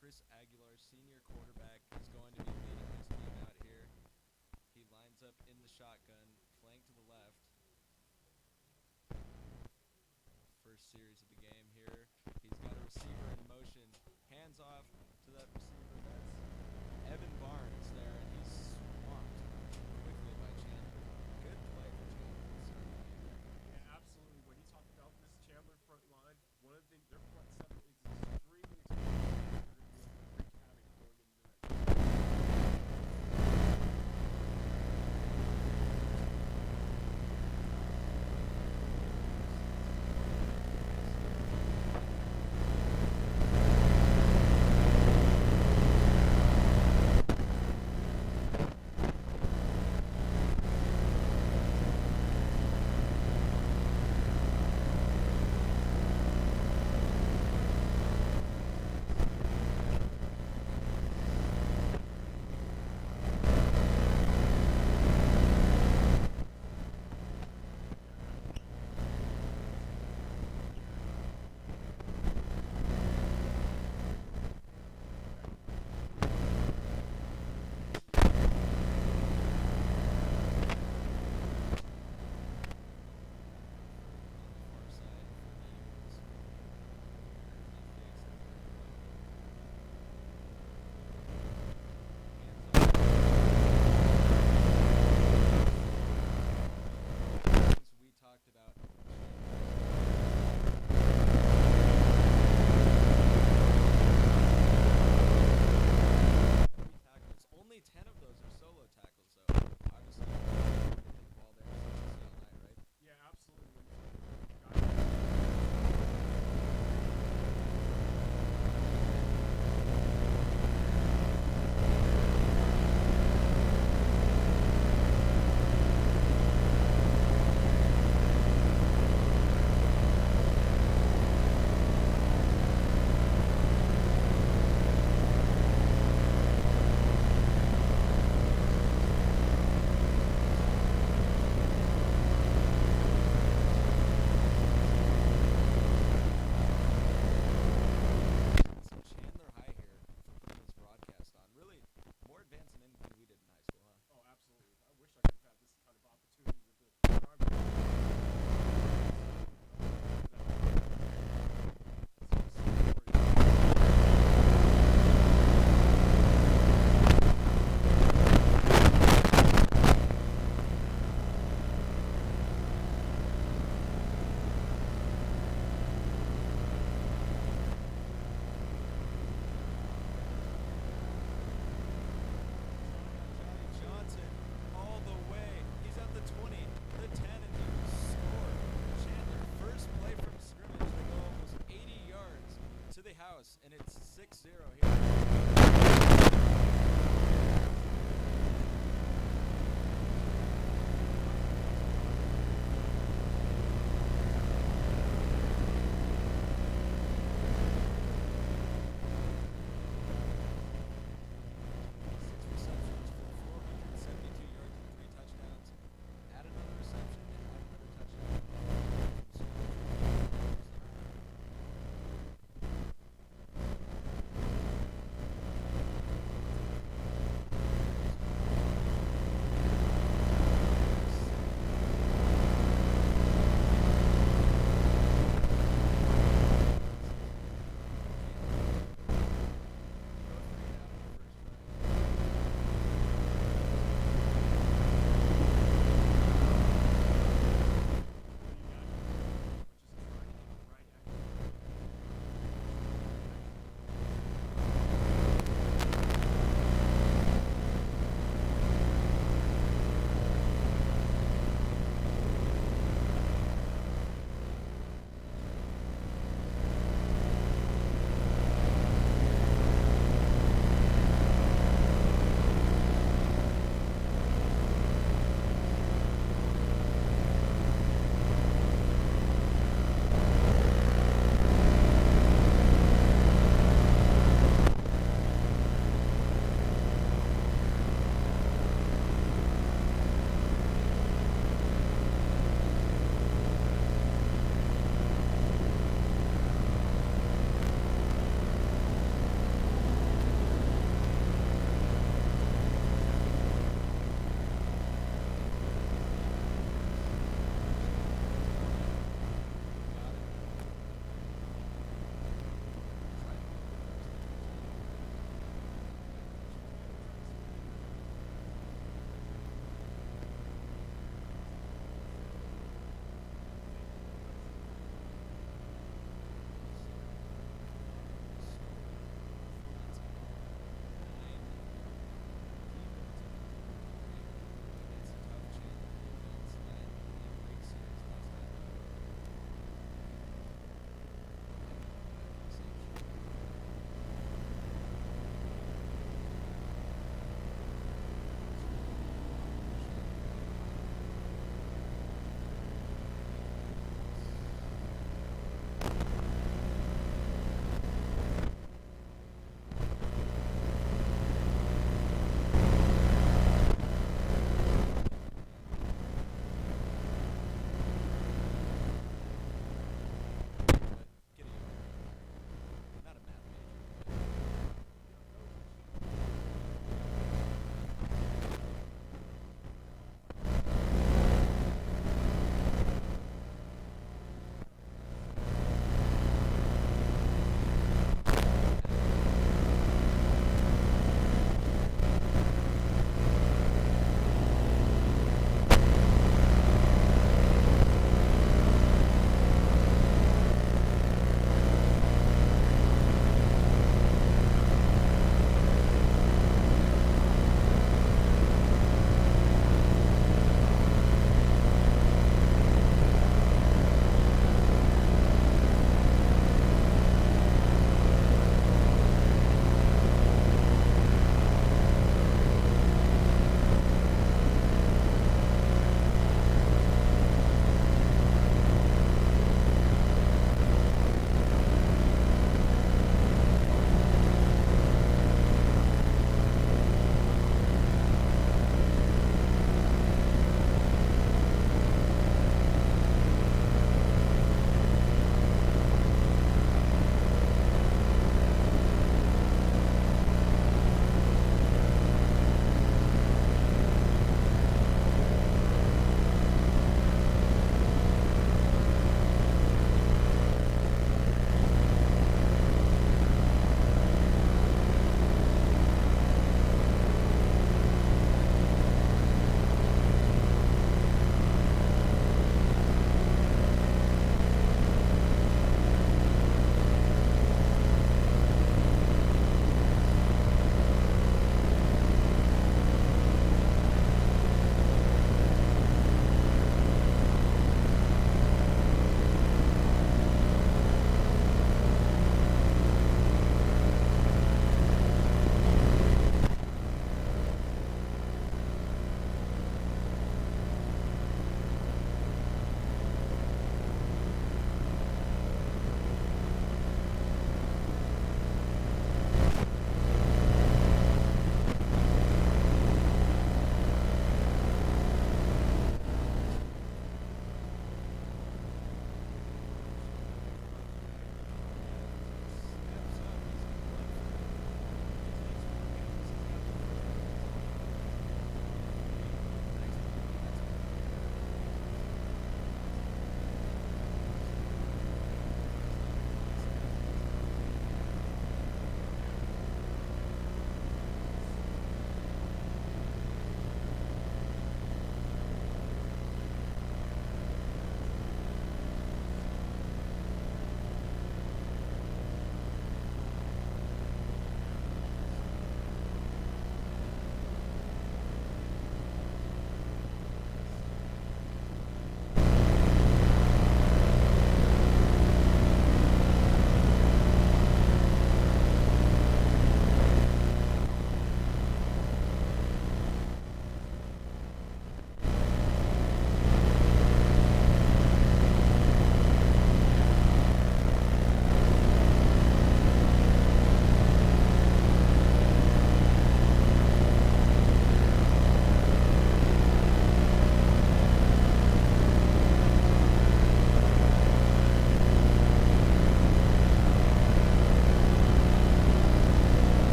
Chris Aguilar, senior quarterback, is going to be leading his team out here. He lines up in the shotgun, flank to the left. First series of the game here. He's got a receiver in motion. Hands off to that receiver. That's Evan Barnes there, and he's swamped quickly by Chandler. Good play for Chandler to start the game. Yeah, absolutely. When you talk about this Chandler front line, one of the things, their front seven is extremely experienced. They're going to be able to wreak havoc going into that. We talked about tackles. Only 10 of those are solo tackles, though. Obviously, you can hit the ball there all night, right? Yeah, absolutely. Guys, Some Chandler high here for putting this broadcast on. Really more advanced than anything we did in high school, huh? oh, absolutely. I wish I could have had this kind of opportunity with the Johnny Johnson all the way. He's at the 20, the 10, and he scored. Chandler, first play from scrimmage. They go almost 80 yards to the house, and it's 6-0 here. Six receptions for 472 yards and 3 touchdowns. Add another reception and add another touchdown.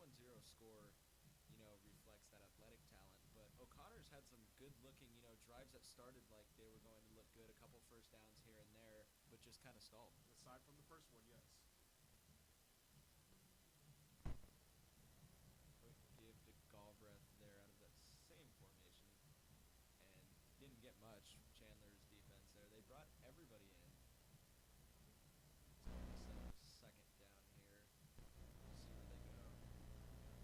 1-0 score, reflects that athletic talent. But O'Connor's had some good-looking, drives that started like they were going to look good, a couple first downs here and there, but just kind of stalled. Aside from the first one, yes. Quick give to Galbraith there out of that same formation, and didn't get much from Chandler's defense there. They brought everybody in. So on the set up second down here. We'll see where they go.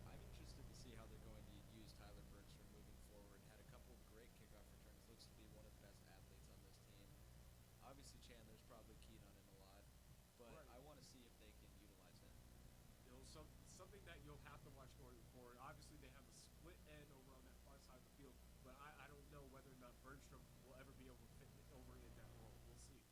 I'm interested to see how they're going to use Tyler Bergstrom moving forward. Had a couple great kickoff returns. Looks to be one of the best athletes on this team. Obviously, Chandler's probably keyed on him a lot, but Right. I want to see if they can utilize him. Something that you'll have to watch going forward. Obviously, they have a split end over on that far side of the field, but I don't know whether or not Bergstrom will ever be able to fit over in that role. We'll see.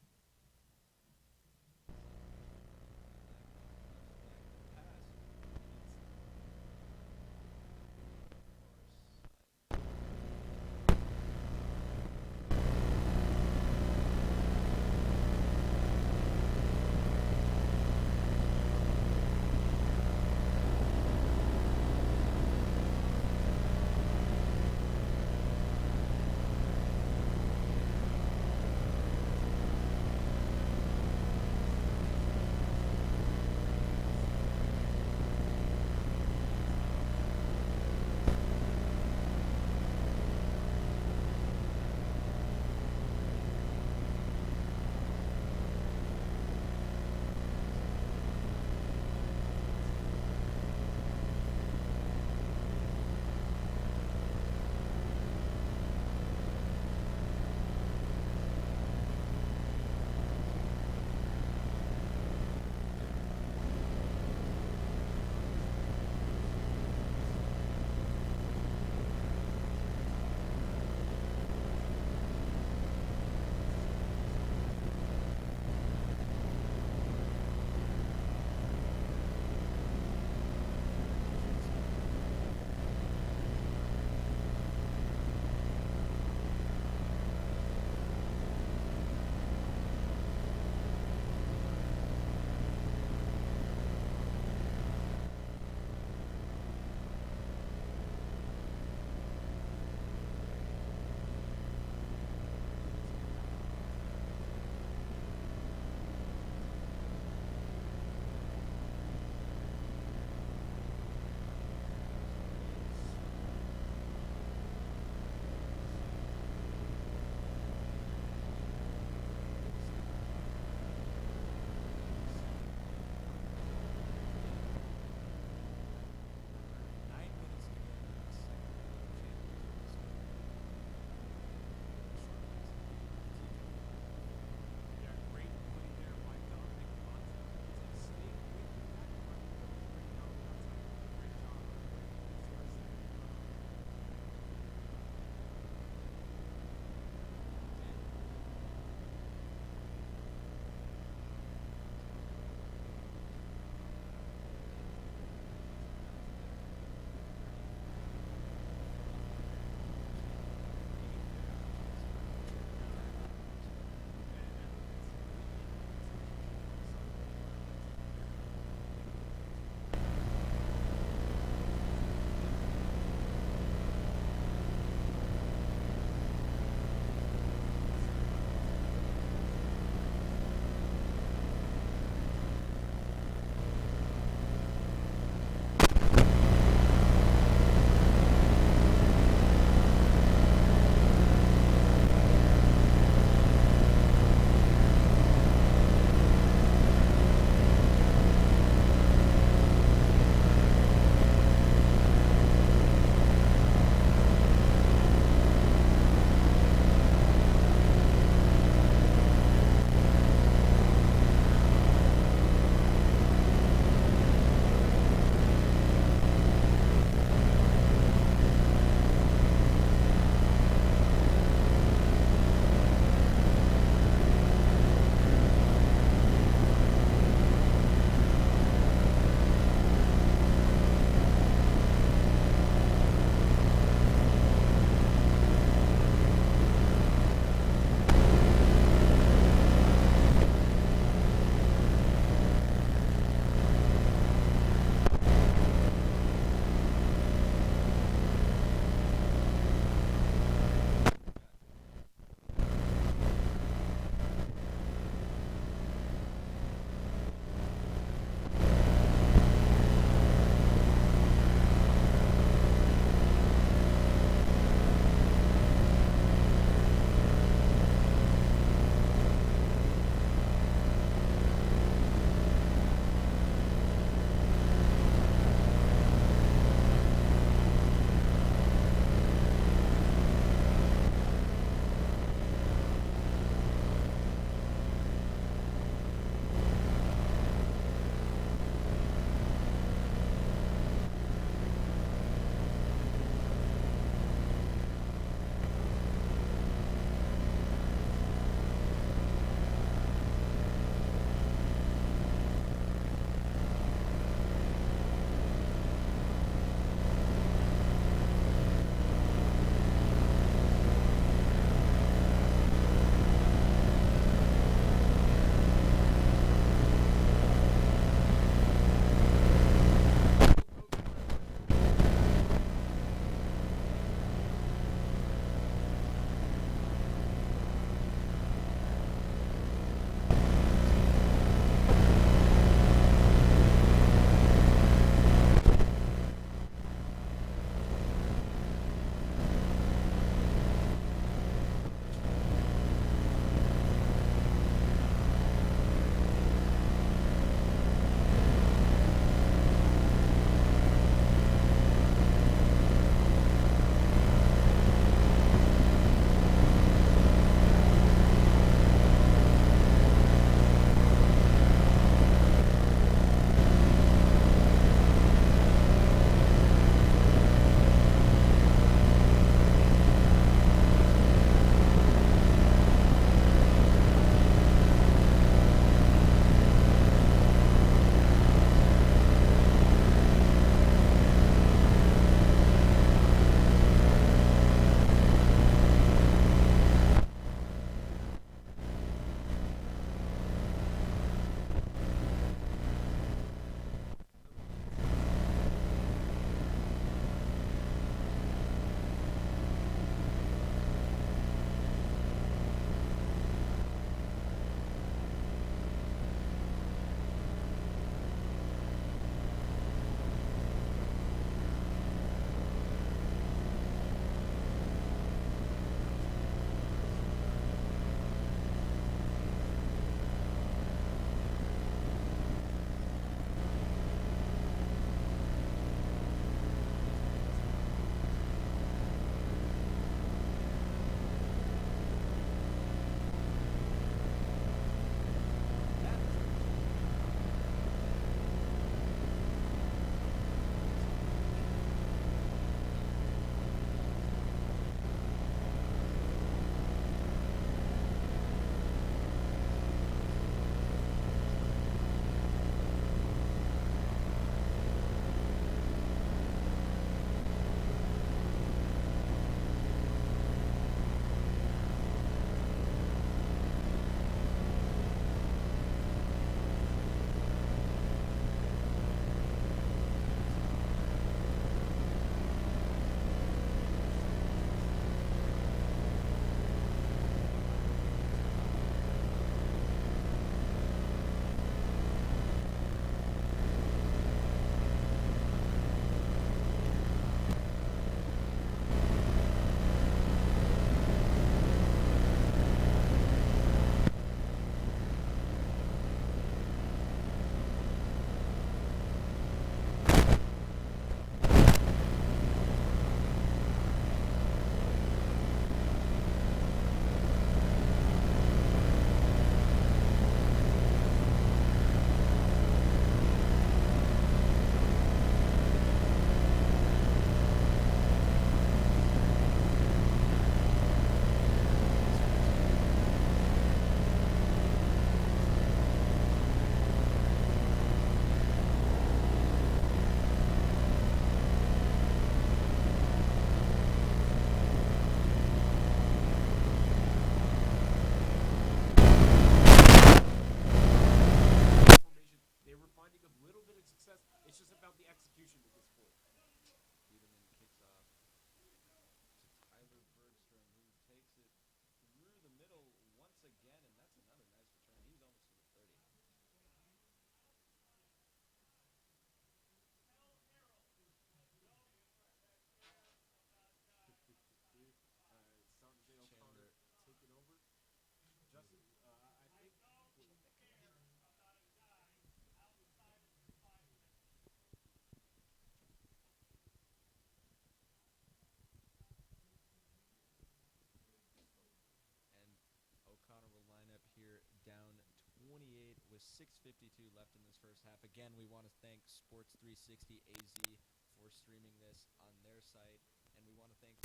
with 6:52 left in this first half. Again, we want to thank Sports 360 AZ for streaming this on their site, and we want to thank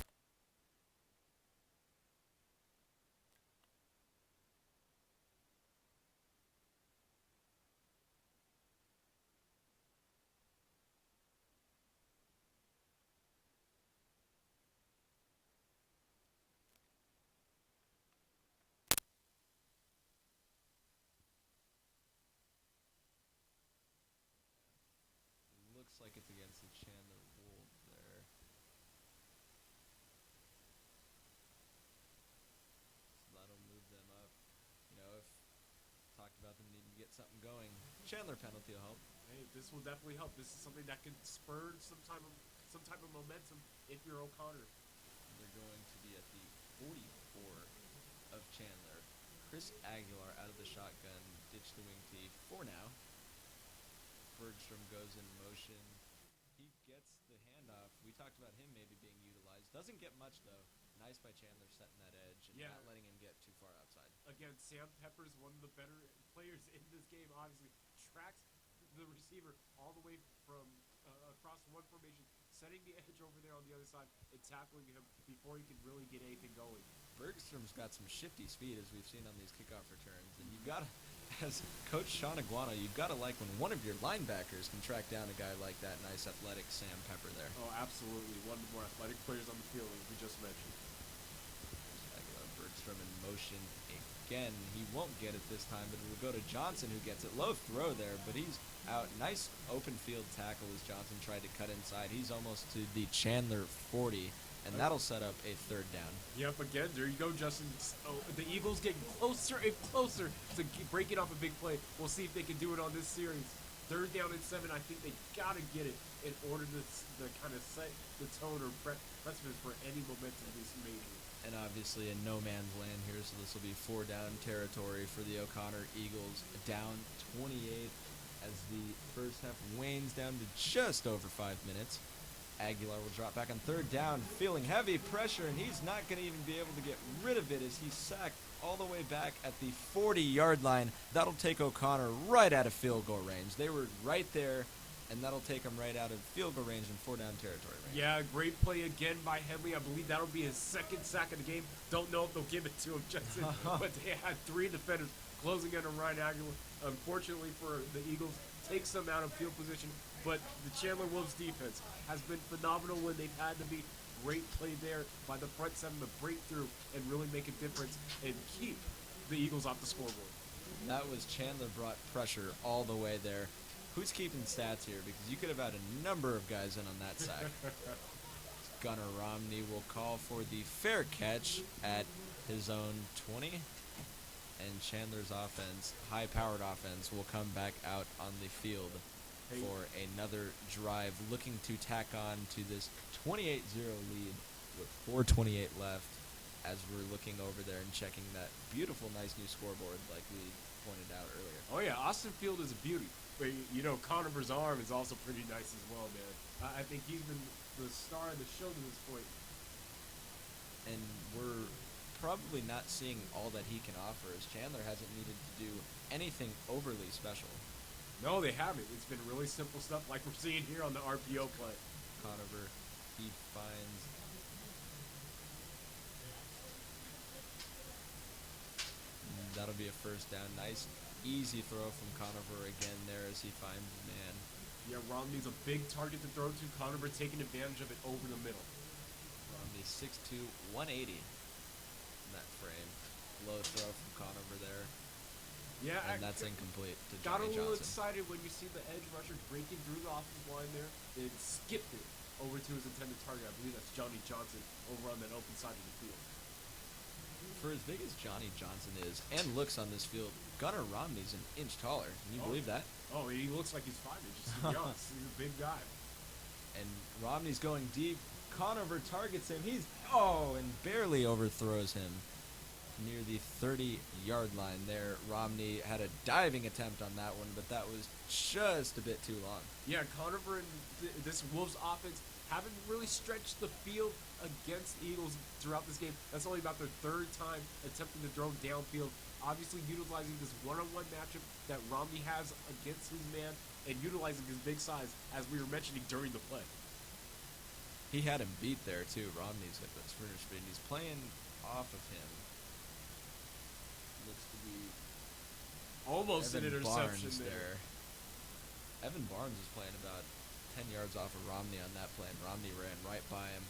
looks like it's against the Chandler Wolves there. So that'll move them up. If talked about them needing to get something going, Chandler penalty will help. Hey, this will definitely help. This is something that can spur some type of momentum if you're O'Connor. They're going to be at the 44 of Chandler. Chris Aguilar out of the shotgun, ditch the wing tee for now. Bergstrom goes in motion. He gets the handoff. We talked about him maybe being utilized. Doesn't get much, though. Nice by Chandler setting that edge and not letting him get too far outside. Again, Sam Pepper's one of the better players in this game, obviously. Tracks the receiver all the way from across one formation, setting the edge over there on the other side and tackling him before he can really get anything going. Bergstrom's got some shifty speed, as we've seen on these kickoff returns. And you've got to, as Coach Sean Iguana, you've got to like when one of your linebackers can track down a guy like that nice athletic Sam Pepper there. Oh, absolutely. One of the more athletic players on the field, as we just mentioned. Bergstrom in motion again. He won't get it this time, but it will go to Johnson, who gets it. Low throw there, but he's out. Nice open field tackle as Johnson tried to cut inside. He's almost to the Chandler 40, and that'll set up a third down. Yep, again, there you go, Justin. Oh, the Eagles getting closer and closer to breaking off a big play. We'll see if they can do it on this series. Third down and 7. I think they got to get it in order to kind of set the tone or precedence for any momentum this major. And obviously in no man's land here, so this will be 4 down territory for the O'Connor Eagles. Down 28 as the first half wanes down to just over 5 minutes. Aguilar will drop back on third down, feeling heavy pressure, and he's not going to even be able to get rid of it as he's sacked all the way back at the 40-yard line. That'll take O'Connor right out of field goal range. They were right there, and that'll take him right out of field goal range and 4 down territory range. Yeah, great play again by Henley. I believe that'll be his second sack of the game. Don't know if they'll give it to him, Justin, but they had 3 defenders closing in on Ryan Aguilar. Unfortunately for the Eagles, takes them out of field position, but the Chandler Wolves defense has been phenomenal when they've had to be. Great play there by the front 7 to break through and really make a difference and keep the Eagles off the scoreboard. That was Chandler brought pressure all the way there. Who's keeping stats here? Because you could have had a number of guys in on that sack. Gunnar Romney will call for the fair catch at his own 20. And Chandler's offense, high-powered offense, will come back out on the field for another drive, looking to tack on to this 28-0 lead with 4:28 left as we're looking over there and checking that beautiful, nice new scoreboard like we pointed out earlier. Oh, yeah, Austin Field is a beauty. But, Conover's arm is also pretty nice as well, man. I think he's been the star of the show to this point. And we're probably not seeing all that he can offer, as Chandler hasn't needed to do anything overly special. No, they haven't. It's been really simple stuff like we're seeing here on the RPO play. Conover, he finds that'll be a first down. Nice, easy throw from Conover again there as he finds his man. Yeah, Romney's a big target to throw to. Conover taking advantage of it over the middle. Romney 6'2", 180 in that frame. Low throw from Conover there. Yeah, and that's incomplete to got Johnny a little Johnson. excited when you see the edge rusher breaking through the offensive line there. It skipped it over to his intended target. I believe that's Johnny Johnson over on that open side of the field. For as big as Johnny Johnson is and looks on this field, Gunnar Romney's an inch taller. Can you believe that? Oh, he looks like he's 5 inches, to be honest. He's a big guy. And Romney's going deep. Conover targets him. And barely overthrows him near the 30-yard line there. Romney had a diving attempt on that one, but that was just a bit too long. Yeah, Conover and this Wolves offense haven't really stretched the field against the Eagles throughout this game. That's only about their 3rd time attempting to throw downfield obviously utilizing this one-on-one matchup that Romney has against his man and utilizing his big size, as we were mentioning during the play. He had him beat there too. Romney's got that sprinter speed. He's playing off of him. Looks to be Almost Evan an interception Barnes there. Evan Barnes was playing about 10 yards off of Romney on that play, and Romney ran right by him.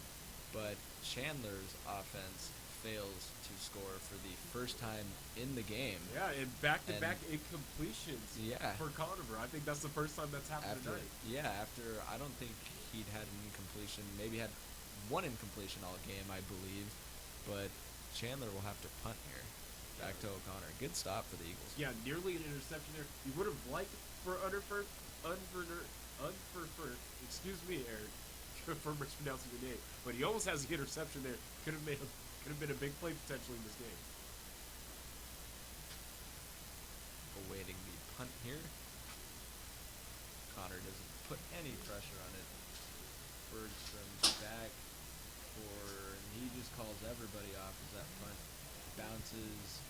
But Chandler's offense fails to score for the first time in the game. Yeah, and back-to-back incompletions Yeah. for Conover. I think that's the first time that's happened After, tonight. after I don't think he'd had an incompletion. Maybe had one incompletion all game, I believe. But Chandler will have to punt here. Back to O'Connor. Good stop for the Eagles. Yeah, nearly an interception there. You would have liked for excuse me, Eric, for mispronouncing your name. But he almost has the interception there. Could have been a big play potentially in this game. Awaiting the punt here. Connor doesn't put any pressure on it. Bergstrom's back and he just calls everybody off as that punt bounces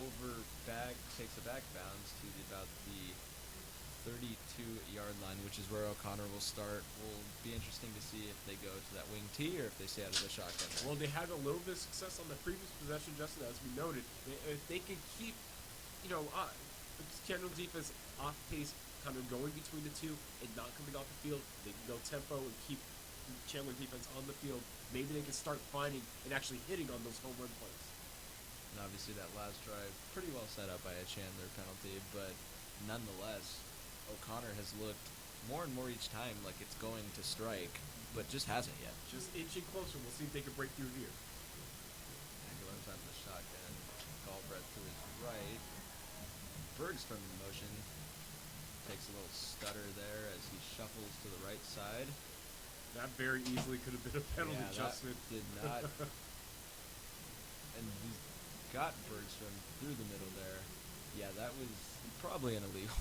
over back, takes a back bounce to about the 32-yard line, which is where O'Connor will start. Will be interesting to see if they go to that wing T or if they stay out of the shotgun. Well, they had a little bit of success on the previous possession, Justin, as we noted. If they can keep, Chandler defense off pace, kind of going between the two and not coming off the field, they can go tempo and keep Chandler defense on the field. Maybe they can start finding and actually hitting on those home run plays. And obviously that last drive pretty well set up by a Chandler penalty, but nonetheless, O'Connor has looked more and more each time like it's going to strike, but just hasn't yet. Just inching closer. We'll see if they can break through here. Aguilar's on the shotgun. Galbraith to his right. Bergstrom in motion. Takes a little stutter there as he shuffles to the right side. That very easily could have been a penalty, Justin. Did not. And he's got Bergstrom through the middle there. Yeah, that was probably an illegal.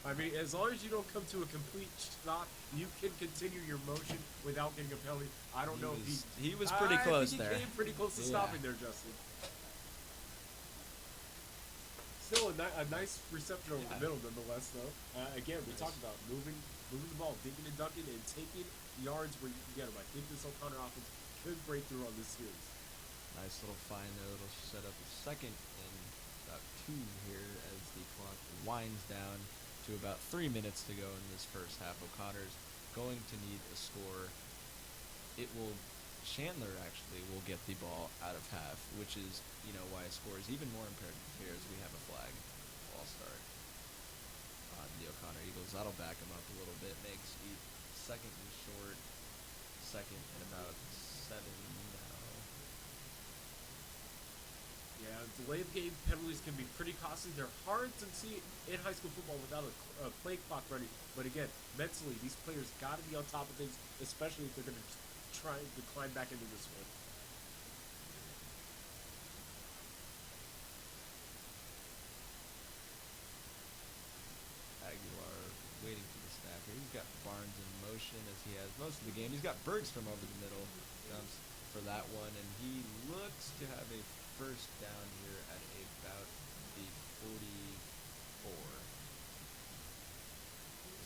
I mean, as long as you don't come to a complete stop, you can continue your motion without getting a penalty. I don't know if he was pretty close there. He came pretty close to stopping there, Justin. Still a nice reception over the middle, nonetheless, though. Again, we talked about moving the ball, dinking and dunking, and taking yards where you can get them. I think this O'Connor offense could break through on this series. Nice little find there. It'll set up a second and about 2 here as the clock winds down to about 3 minutes to go in this first half. O'Connor's going to need a score. Chandler actually will get the ball out of half, which is, why a score is even more imperative here as we have a flag. Ball start on the O'Connor Eagles. That'll back him up a little bit. Makes second and short. Second and about 7 now. Yeah, delay of game penalties can be pretty costly. They're hard to see in high school football without a play clock running. But again, mentally, these players got to be on top of things, especially if they're going to try to climb back into this one. Aguilar waiting for the snap here. He's got Barnes in motion as he has most of the game. He's got Bergstrom over the middle. Jumps for that one, and he looks to have a first down here at about the 44.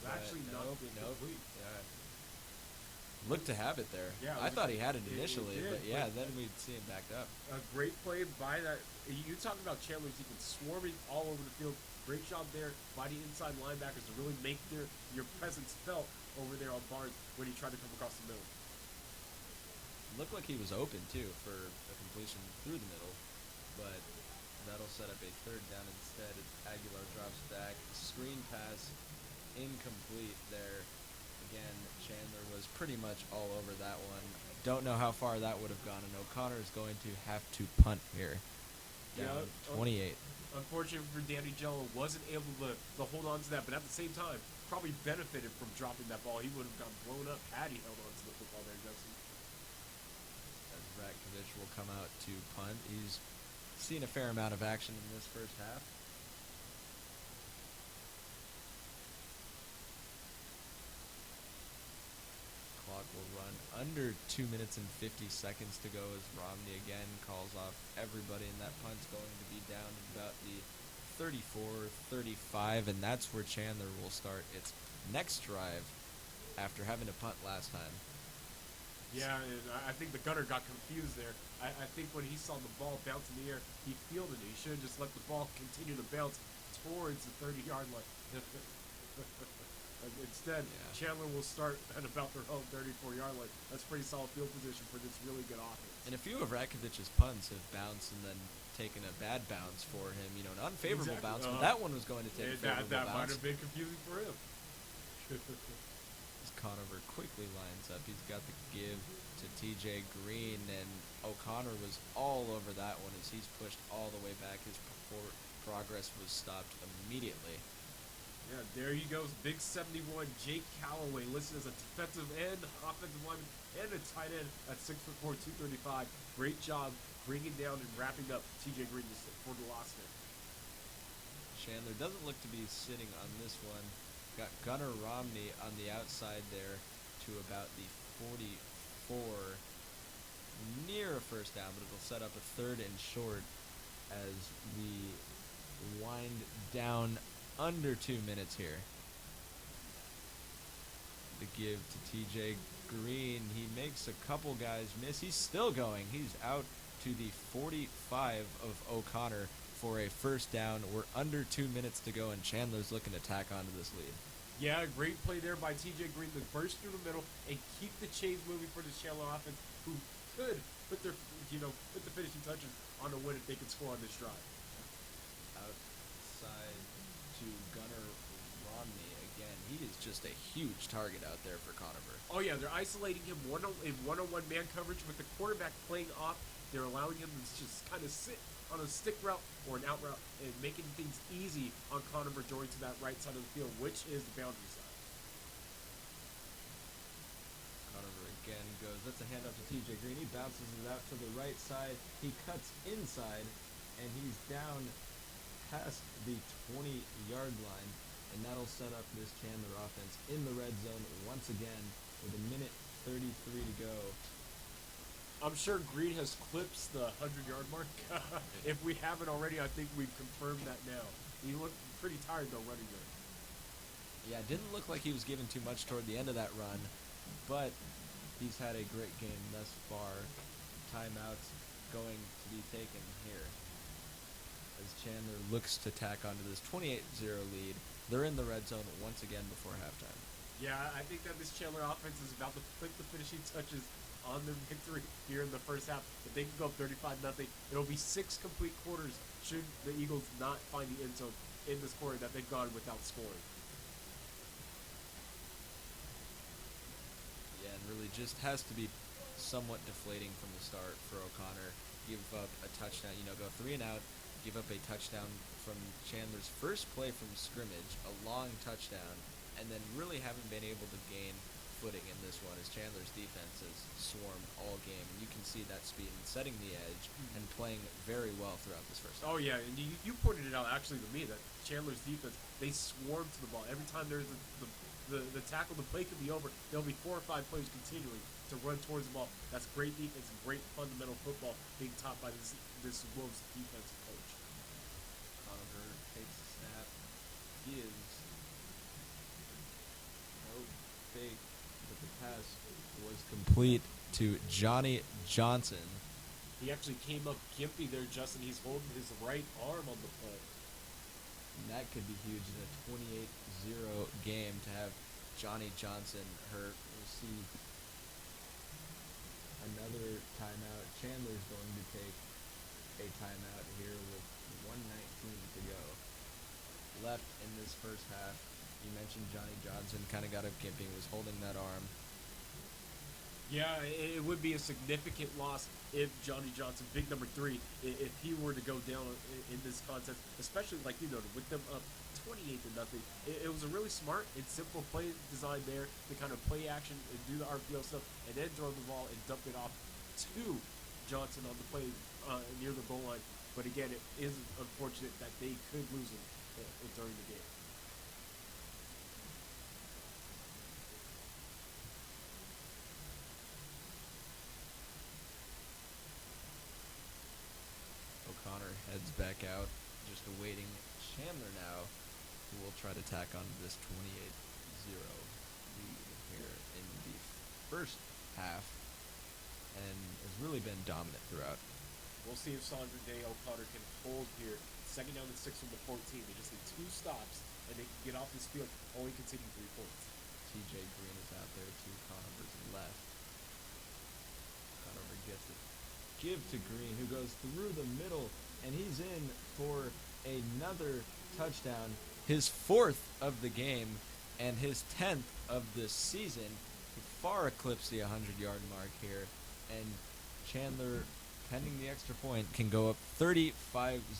It's actually not complete. Yeah. Looked to have it there. Yeah, I thought he had it it initially, did, but yeah, then we'd see him backed up. A great play by that. You talk about Chandler defense swarming all over the field. Great job there by the inside linebackers to really make your presence felt over there on Barnes when he tried to come across the middle. Looked like he was open too for a completion through the middle, but that'll set up a third down instead. Aguilar drops back, screen pass, incomplete there. Again, Chandler was pretty much all over that one. Don't know how far that would have gone, and O'Connor is going to have to punt here. Down 28. Unfortunately for Danny Jello, wasn't able to hold on to that, but at the same time, probably benefited from dropping that ball. He would have gotten blown up had he held on to the football there, Justin. As Ratkovich will come out to punt. He's seen a fair amount of action in this first half. Clock will run. Under 2 minutes and 50 seconds to go as Romney again calls off everybody, and that punt's going to be down at about the 34-35, and that's where Chandler will start its next drive after having to punt last time. Yeah, and I think the gunner got confused there. I think when he saw the ball bounce in the air, he fielded it. He should have just let the ball continue to bounce towards the 30-yard line. Instead, Chandler will start at about their own 34-yard line. That's pretty solid field position for this really good offense. And a few of Rakovic's punts have bounced and then taken a bad bounce for him. You know, an unfavorable bounce, but that one was going to take a favorable that bounce. might have been confusing for him. As Conover quickly lines up, he's got the give to TJ Green, and O'Connor was all over that one as he's pushed all the way back. His progress was stopped immediately. Yeah, there he goes. Big 71, Jake Calloway, listed as a defensive end, offensive lineman, and a tight end at 6'4", 235. Great job bringing down and wrapping up TJ Green for the loss there. Chandler doesn't look to be sitting on this one. Got Gunnar Romney on the outside there to about the 44, near a first down, but it'll set up a 3rd and short as we wind down under 2 minutes here. The give to TJ Green. He makes a couple guys miss. He's still going. He's out to the 45 of O'Connor for a first down. We're under 2 minutes to go, and Chandler's looking to tack onto this lead. Yeah, great play there by TJ Green to burst through the middle and keep the chains moving for the Chandler offense, who could put their, put the finishing touches on a win if they could score on this drive. Outside to Gunnar Romney again. He is just a huge target out there for Conover. Oh yeah, they're isolating him in one-on-one man coverage with the quarterback playing off. They're allowing him to just kind of sit on a stick route or an out route and making things easy on Conover joining to that right side of the field, which is the boundary side. Conover again goes, that's a handoff to TJ Green. He bounces it out to the right side. He cuts inside, and he's down past the 20-yard line, and that'll set up this Chandler offense in the red zone once again with a minute 33 to go. I'm sure Green has clipped the 100-yard mark. If we haven't already, I think we've confirmed that now. He looked pretty tired, though, running there. Yeah, it didn't look like he was giving too much toward the end of that run, but he's had a great game thus far. Timeouts going to be taken here as Chandler looks to tack onto this 28-0 lead. They're in the red zone once again before halftime. Yeah, I think that this Chandler offense is about to put the finishing touches on their victory here in the first half. If they can go up 35-0, it'll be 6 complete quarters should the Eagles not find the end zone in this quarter that they've gone without scoring. Yeah, and really just has to be somewhat deflating from the start for O'Connor. Give up a touchdown, go 3 and out, give up a touchdown from Chandler's first play from scrimmage, a long touchdown, and then really haven't been able to gain footing in this one as Chandler's defense has swarmed all game. And you can see that speed and setting the edge and playing very well throughout this first half. Oh, yeah, and you pointed it out actually to me that Chandler's defense, they swarm to the ball. Every time there's the tackle, the play could be over. There'll be 4 or 5 plays continuing to run towards the ball. That's great defense and great fundamental football being taught by this Wolves defensive coach. Conover takes the snap, gives no fake, but the pass was complete to Johnny Johnson. He actually came up gimpy there, Justin. He's holding his right arm on the play. And that could be huge in a 28-0 game to have Johnny Johnson hurt. We'll see another timeout. Chandler's going to take a timeout here with 1:19 to go left in this first half. You mentioned Johnny Johnson kind of got up gimping, was holding that arm. Yeah, it would be a significant loss if Johnny Johnson, big number 3, if he were to go down in this contest, especially like you noted, with them up 28-0. It was a really smart and simple play design there to kind of play action and do the RPO stuff, and then throw the ball and dump it off to Johnson on the play near the goal line. But again, it is unfortunate that they could lose him during the game. back out, just awaiting Chandler now, who will try to tack on this 28-0 lead here in the first half, and has really been dominant throughout. We'll see if Sandra Day O'Connor can hold here. Second down and 6 from the 14. They just need 2 stops, and they can get off this field, only conceding 3 points. TJ Green is out there to Conover's left. Conover gets it. Give to Green, who goes through the middle, and he's in for another touchdown. His 4th of the game, and his 10th of the season. He far eclipsed the 100-yard mark here, and Chandler, pending the extra point, can go up 35-0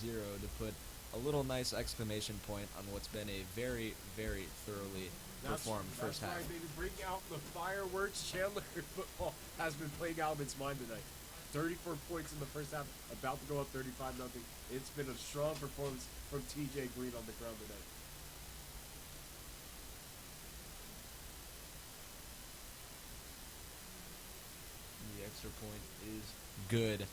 to put a little nice exclamation point on what's been a very, very thoroughly performed first half. That's right, baby. Bring out the fireworks. Chandler football has been playing out of its mind tonight. 34 points in the first half, about to go up 35-0. It's been a strong performance from TJ Green on the ground tonight. The extra point is good.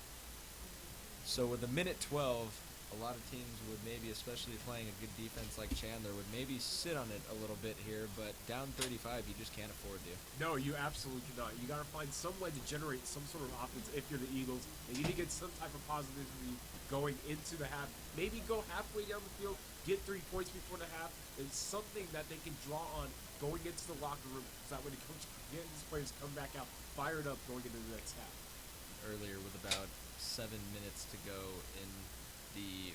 So with a minute 12, a lot of teams would maybe, especially playing a good defense like Chandler, would maybe sit on it a little bit here, but down 35, you just can't afford to. No, you absolutely cannot. You got to find some way to generate some sort of offense if you're the Eagles. They need to get some type of positivity going into the half. Maybe go halfway down the field, get 3 points before the half. It's something that they can draw on going into the locker room, so that when the coach get his players come back out fired up going into the next half. Earlier, with about 7 minutes to go in the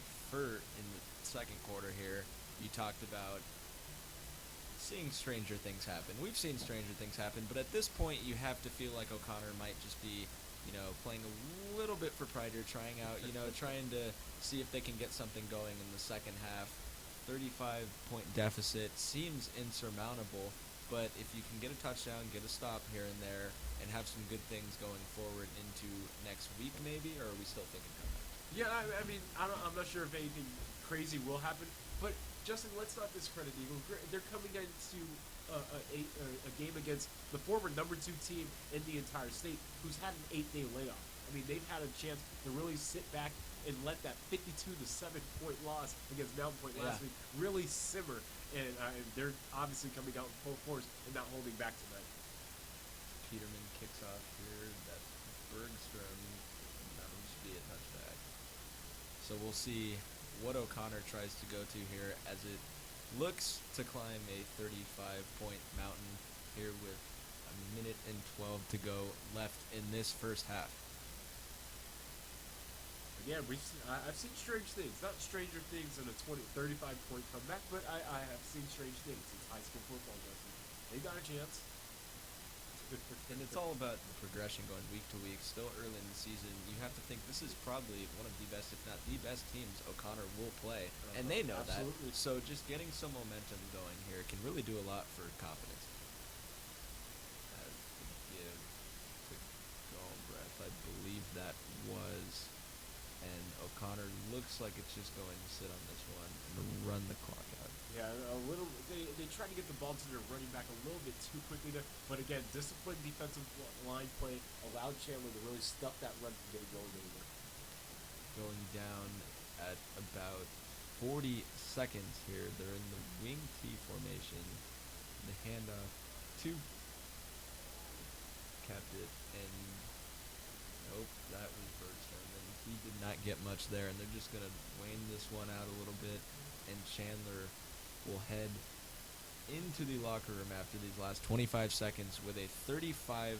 second quarter here, you talked about seeing stranger things happen. We've seen stranger things happen, but at this point you have to feel like O'Connor might just be, playing a little bit for pride here, trying to see if they can get something going in the second half. 35-point deficit seems insurmountable, but if you can get a touchdown, get a stop here and there, and have some good things going forward into next week maybe, or are we still thinking comeback? Yeah, I mean, I'm not sure if anything crazy will happen, but Justin, let's not discredit the Eagles. They're coming into a game against the former number 2 team in the entire state, who's had an 8-day layoff. I mean, they've had a chance to really sit back and let that 52-7 point loss against Mountain Point last week really simmer, and they're obviously coming out in full force and not holding back tonight. Peterman kicks off here. That's Bergstrom. That'll just be a touchback. So we'll see what O'Connor tries to go to here as it looks to climb a 35-point mountain here with a minute and 12 to go left in this first half. Again, I've seen strange things. Not stranger things than a 35-point comeback, but I have seen strange things. It's high school football, Justin. They got a chance. And it's all about the progression going week to week. Still early in the season, you have to think this is probably one of the best, if not the best teams O'Connor will play. And they know absolutely. that. So just getting some momentum going here can really do a lot for confidence. As the give to Galbraith, I believe that was. And O'Connor looks like it's just going to sit on this one and run the clock out. Yeah, a little. They tried to get the ball to their running back a little bit too quickly there, but again, disciplined defensive line play allowed Chandler to really stuff that run from getting going anywhere. Going down at about 40 seconds here. They're in the wing T formation. The handoff to kept it, and nope, that was Bergstrom, and he did not get much there, and they're just going to wane this one out a little bit, and Chandler will head into the locker room after these last 25 seconds with a 35-0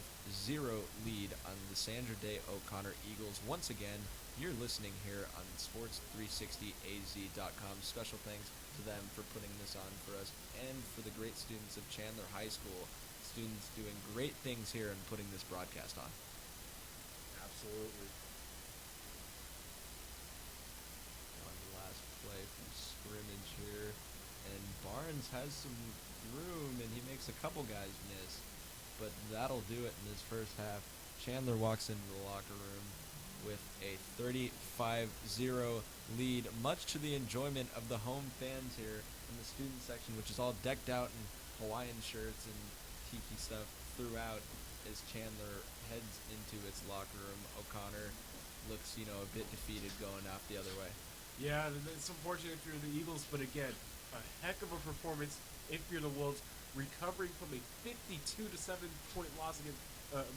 lead on the Sandra Day O'Connor Eagles. Once again, you're listening here on Sports360AZ.com. Special thanks to them for putting this on for us and for the great students of Chandler High School. Students doing great things here and putting this broadcast on. Absolutely. On the last play from scrimmage here. And Barnes has some room, and he makes a couple guys miss. But that'll do it in this first half. Chandler walks into the locker room with a 35-0 lead, much to the enjoyment of the home fans here in the student section, which is all decked out in Hawaiian shirts and tiki stuff throughout as Chandler heads into its locker room. O'Connor looks, a bit defeated going off the other way. Yeah, it's unfortunate if you're the Eagles, but again, a heck of a performance if you're the Wolves, recovering from a 52 to 7 point loss against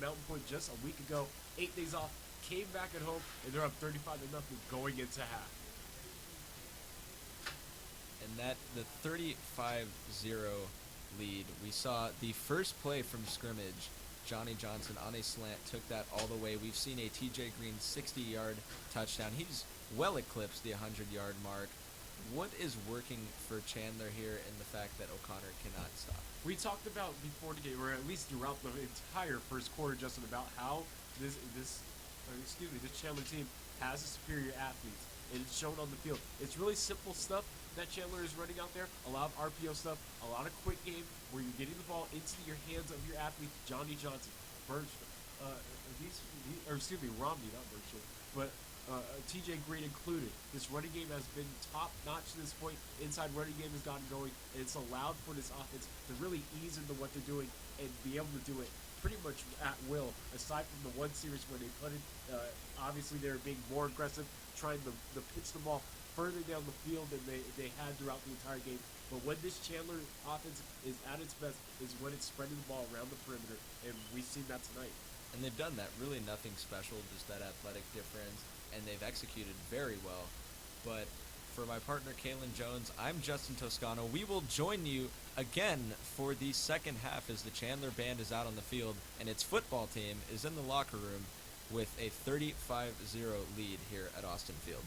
Mountain Point just a week ago. 8 days off, came back at home, and they're up 35 to nothing going into half. And that the 35-0 lead, we saw the first play from scrimmage. Johnny Johnson on a slant took that all the way. We've seen a TJ Green 60-yard touchdown. He's well eclipsed the 100-yard mark. What is working for Chandler here in the fact that O'Connor cannot stop? We talked about before the game, or at least throughout the entire first quarter, Justin, about how this Chandler team has a superior athletes, and it's shown on the field. It's really simple stuff that Chandler is running out there. A lot of RPO stuff, a lot of quick game where you're getting the ball into your hands of your athlete, Johnny Johnson, Romney, not Berkshire, but TJ Green included. This running game has been top notch to this point. Inside running game has gotten going, and it's allowed for this offense to really ease into what they're doing and be able to do it pretty much at will. Aside from the one series where they punted, obviously they were being more aggressive, trying to pitch the ball further down the field than they had throughout the entire game. But when this Chandler offense is at its best is when it's spreading the ball around the perimeter, and we've seen that tonight. And they've done that. Really nothing special, just that athletic difference, and they've executed very well. But for my partner, Kalen Jones, I'm Justin Toscano. We will join you again for the second half as the Chandler band is out on the field, and its football team is in the locker room with a 35-0 lead here at Austin Field.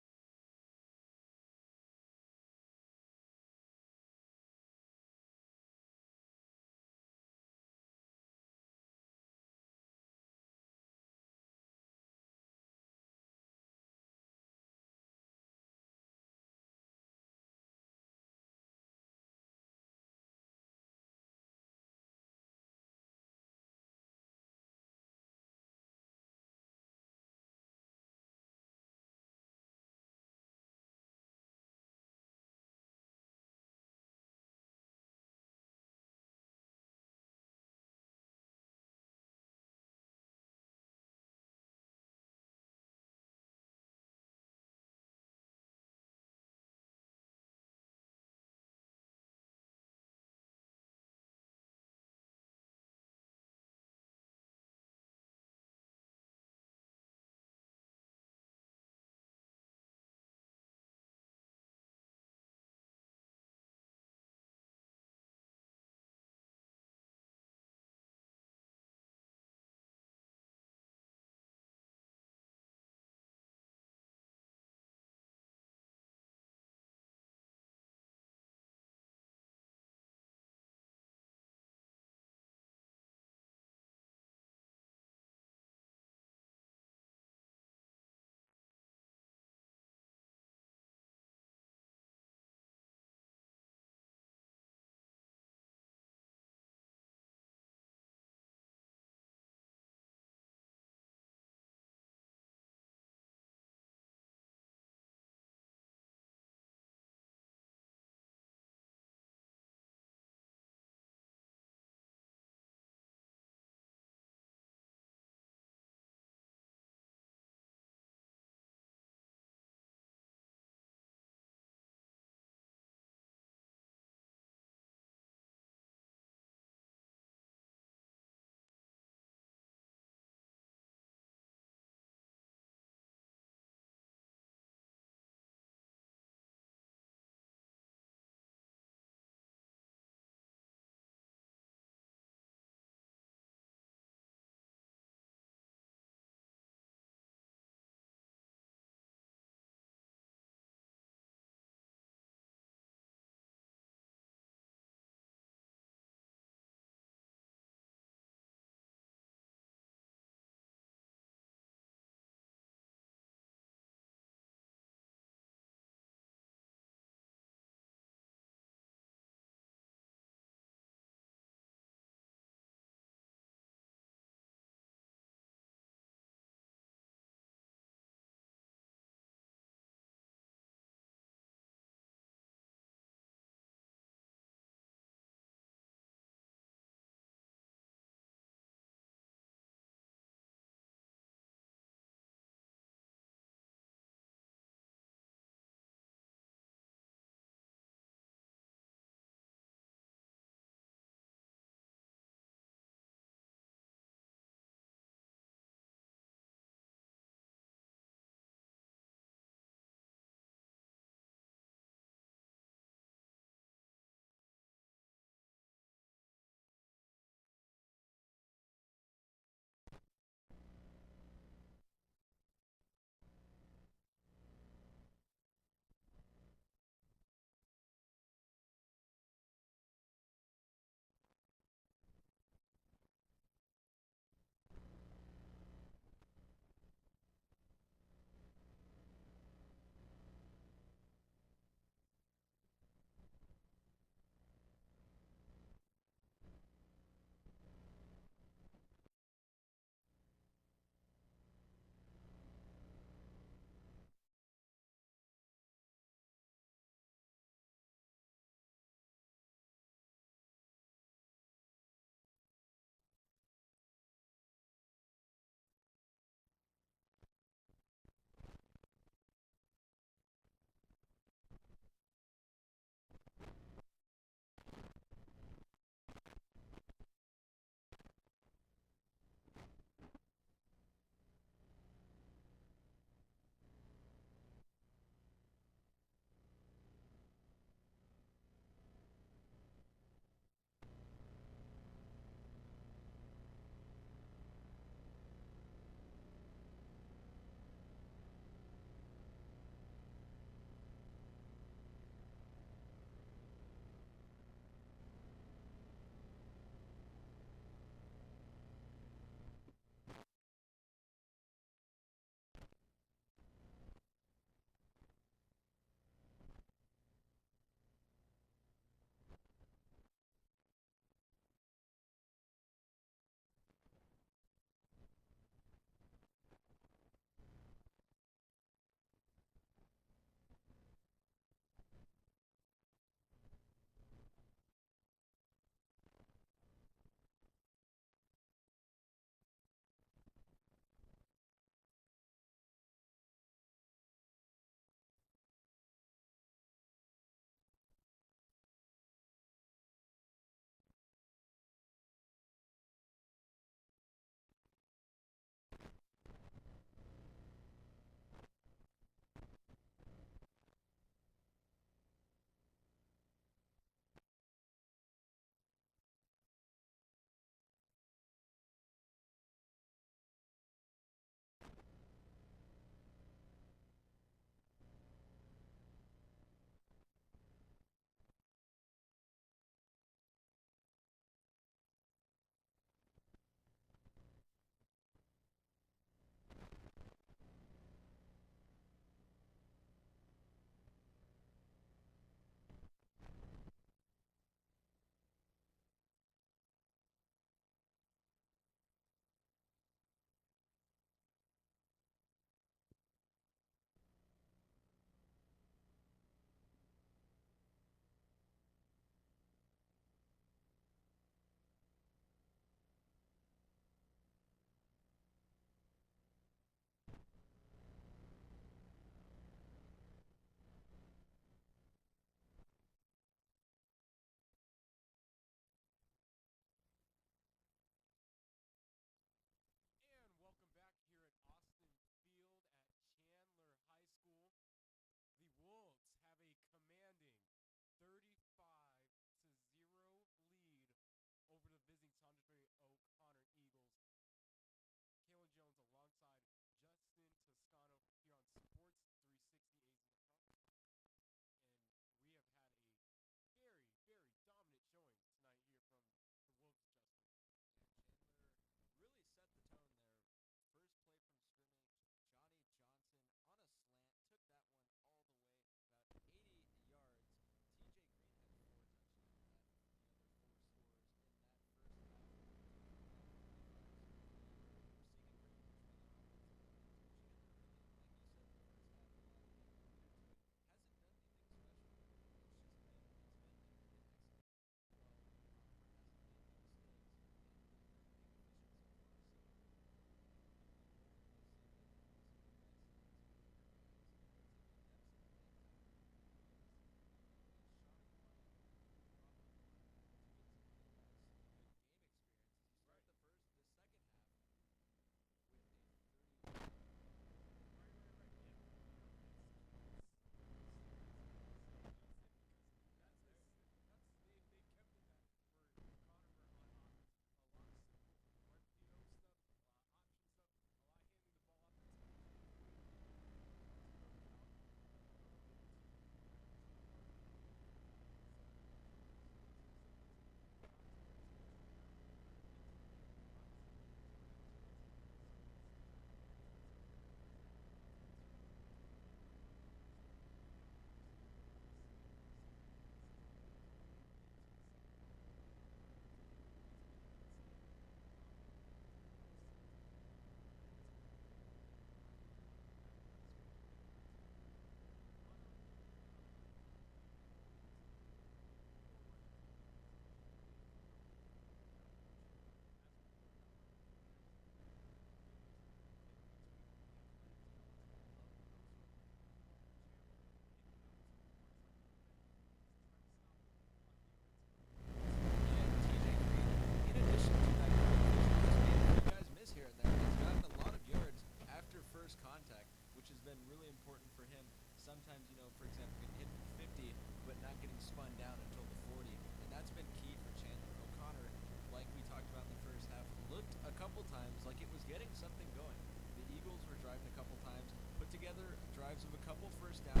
driving a couple times, put together drives of a couple first downs.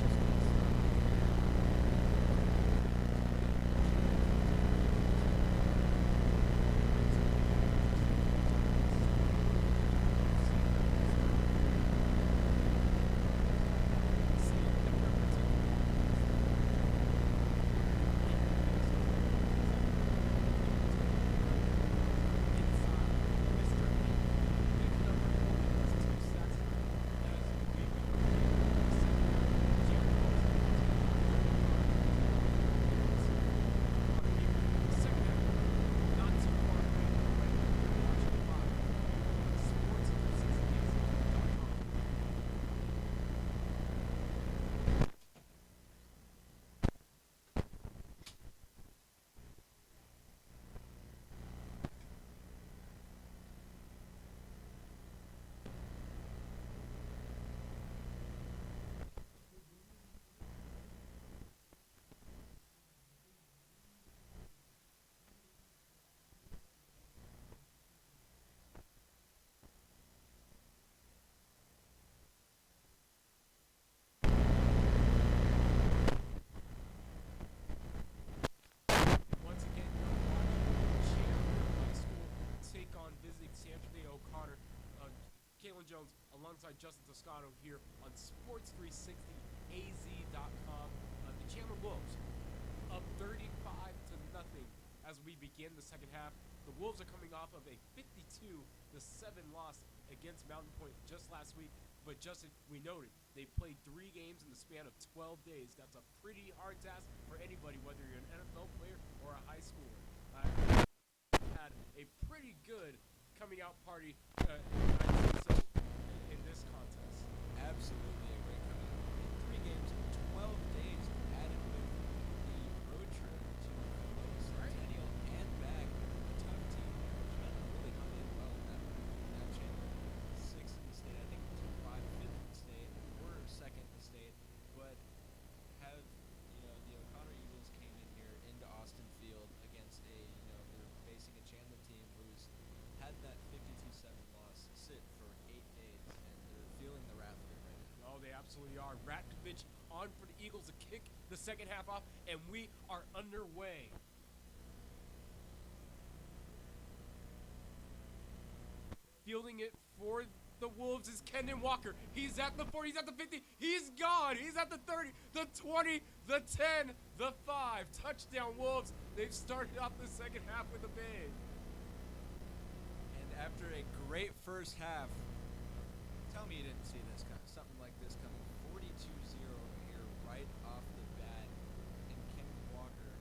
Just Once again, you're watching Chandler High School take on visiting Sandra O'Connor. Kalen Jones alongside Justin Toscano here on Sports360AZ.com. The Chandler Wolves up 35-0 as we begin the second half. The Wolves are coming off of a 52-7 loss against Mountain Point just last week. But Justin, we noted they played 3 games in the span of 12 days. That's a pretty hard task for anybody, whether you're an NFL player or a high schooler. Had a pretty good coming out party, I'd say so, in this contest. absolutely a great coming out. 3 games in 12 days added with the road trip to Centennial and back. A tough team there. Chandler really hung in well in that. Now Chandler 6th in the state. I think it took 5th in the state. We're 2nd in the state. But have, the O'Connor Eagles came in here into Austin Field against they're facing a Chandler team who's had that 52-7 loss sit for 8 days, and they're feeling the wrath of it right now. Oh, they absolutely are. Ratkovich on for the Eagles to kick the second half off, and we are underway. Fielding it for the Wolves is Kendon Walker. He's at the 40, he's at the 50, he's gone. He's at the 30, the 20, the 10, the 5. Touchdown Wolves. They've started off the second half with a bang. And after a great first half, tell me you didn't see this something like this coming. 42-0 here right off the bat. And Kendon Walker,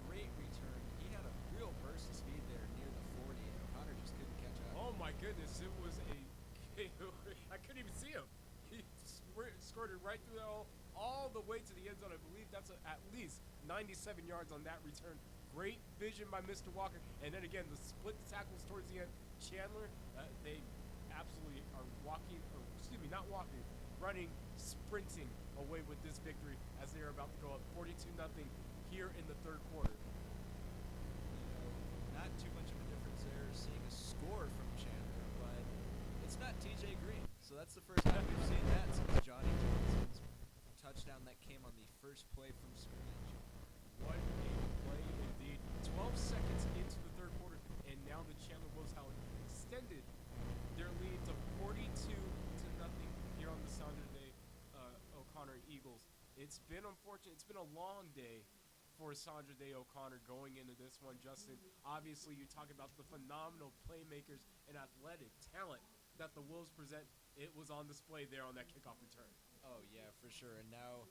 great return. He had a real burst of speed there near the 40, and O'Connor just couldn't catch up. Oh my goodness, it was I couldn't even see him. He squirted right through the hole, all the way to the end zone. I believe that's at least 97 yards on that return. Great vision by Mr. Walker. And then again, the split tackles towards the end. Chandler, they absolutely are running, sprinting away with this victory as they are about to go up 42-0 here in the third quarter. Not too much of a difference there, seeing a score from Chandler, but it's not TJ Green. So that's the first time we've seen that since Johnny Johnson's touchdown that came on the first play from scrimmage. What a play indeed. 12 seconds into the third quarter, and now the Chandler Wolves have extended their lead to 42-0 here on the Sandra O'Connor Eagles. It's been unfortunate. It's been a long day for Sandra O'Connor going into this one, Justin. Obviously, you talk about the phenomenal playmakers and athletic talent that the Wolves present. It was on display there on that kickoff return. Oh, yeah, for sure. And now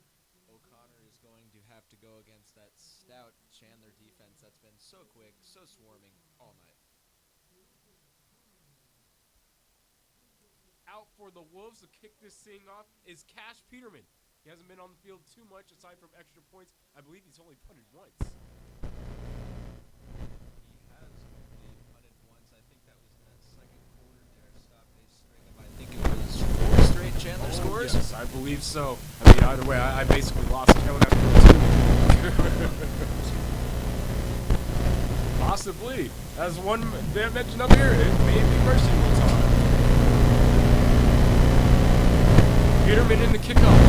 O'Connor is going to have to go against that stout Chandler defense that's been so quick, so swarming all night. Out for the Wolves to kick this thing off is Cash Peterman. He hasn't been on the field too much aside from extra points. I believe he's only punted once. He has only punted once. I think that was in that second quarter there. Stopped a string of, I think it was 4 straight Chandler scores. Yes, I believe so. I mean, either way, I basically lost count after 2. Possibly. As one mentioned up here, it may be mercy one time. Peterman in the kickoff.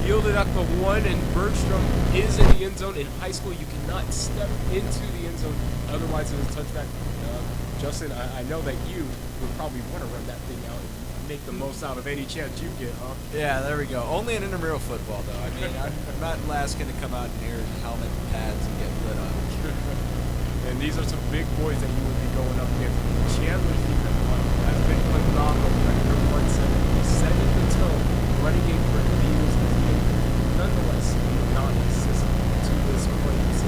Fielded at the 1, and Bergstrom is in the end zone. In high school, you cannot step into the end zone, otherwise it's a touchback. Justin, I know that you would probably want to run that thing out and make the most out of any chance you get, huh? Yeah, there we go. Only in intramural football, though. I mean, I'm not last going to come out in here in helmet and pads and get lit up. And these are some big boys that you would be going up against. Chandler's defense has been phenomenal. Record 170, 7-toe running game for the Eagles this game. Nonetheless, not consistent to this point. We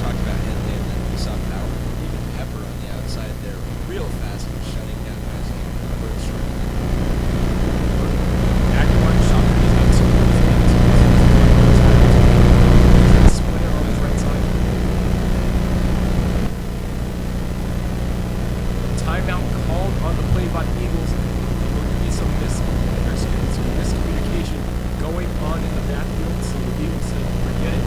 talked about Henley, and then we saw Power, even Pepper on the outside there, real fast and shutting down guys like Bergstrom. Aguilar shot for his next splinter on his right side. Timeout called on the play by the Eagles. There's going to be some miscommunication going on in the backfield, so the Eagles said, forget it.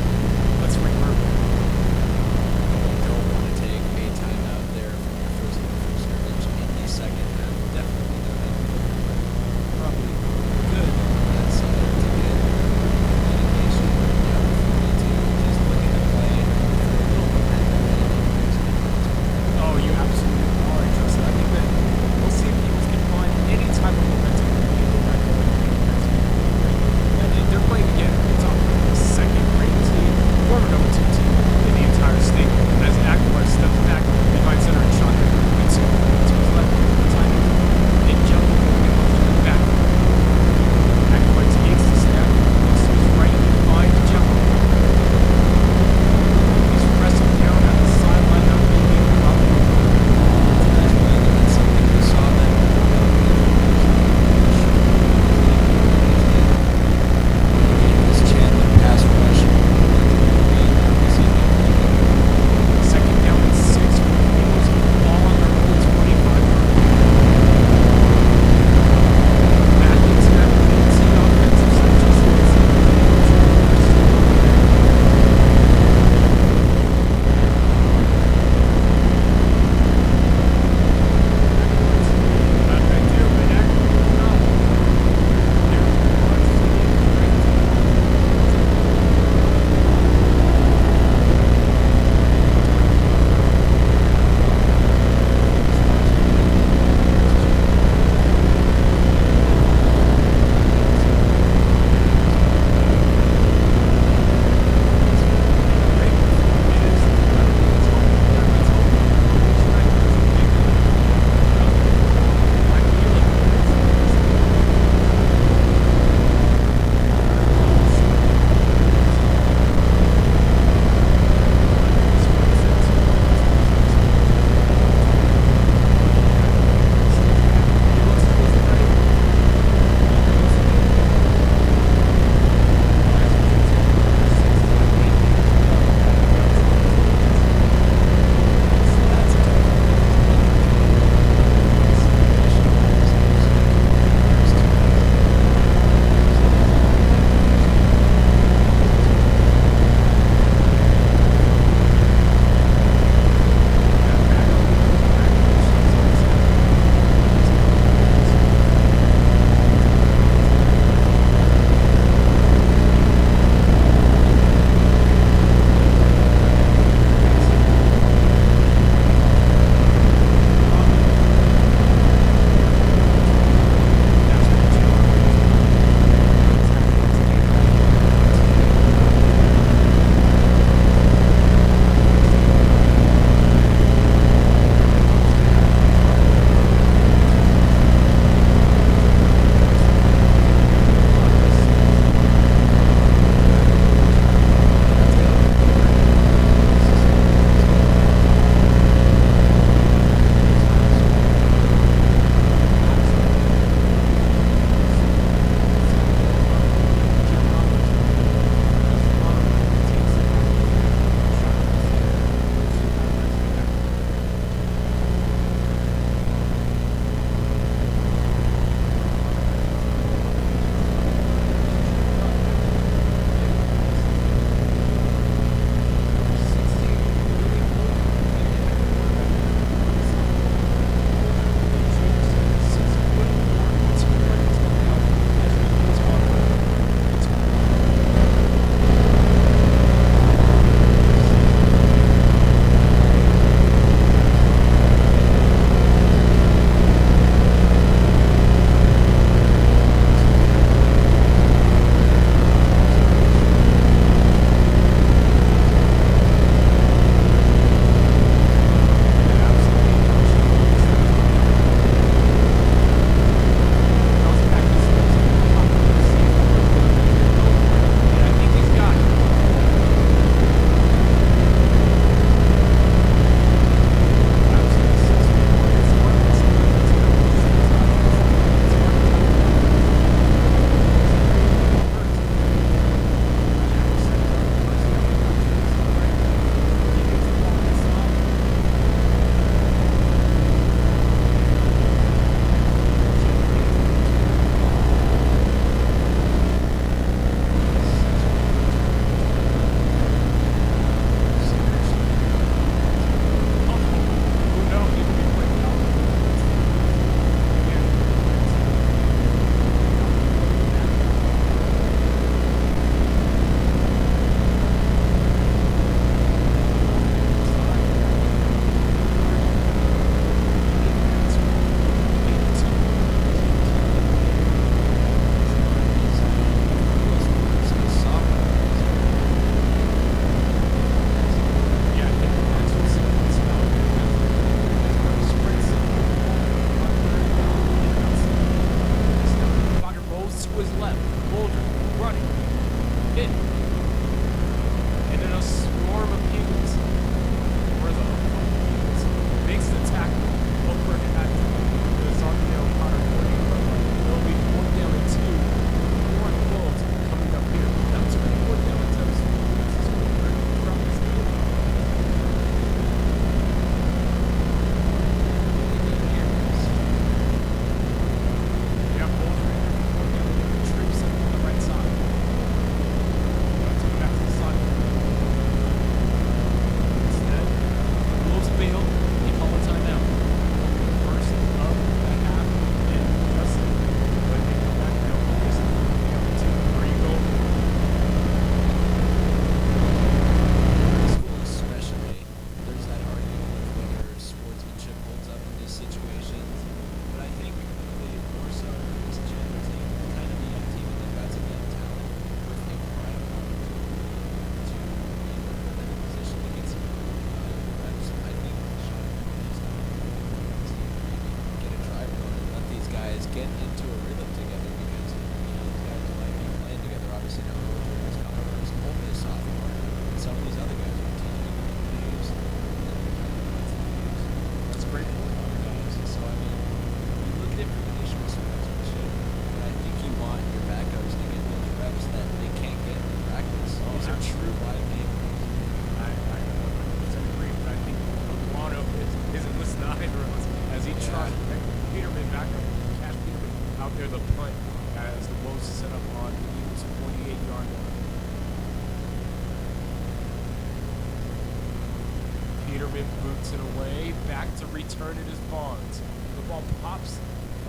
German boots it away. Back to return it is Barnes. The ball pops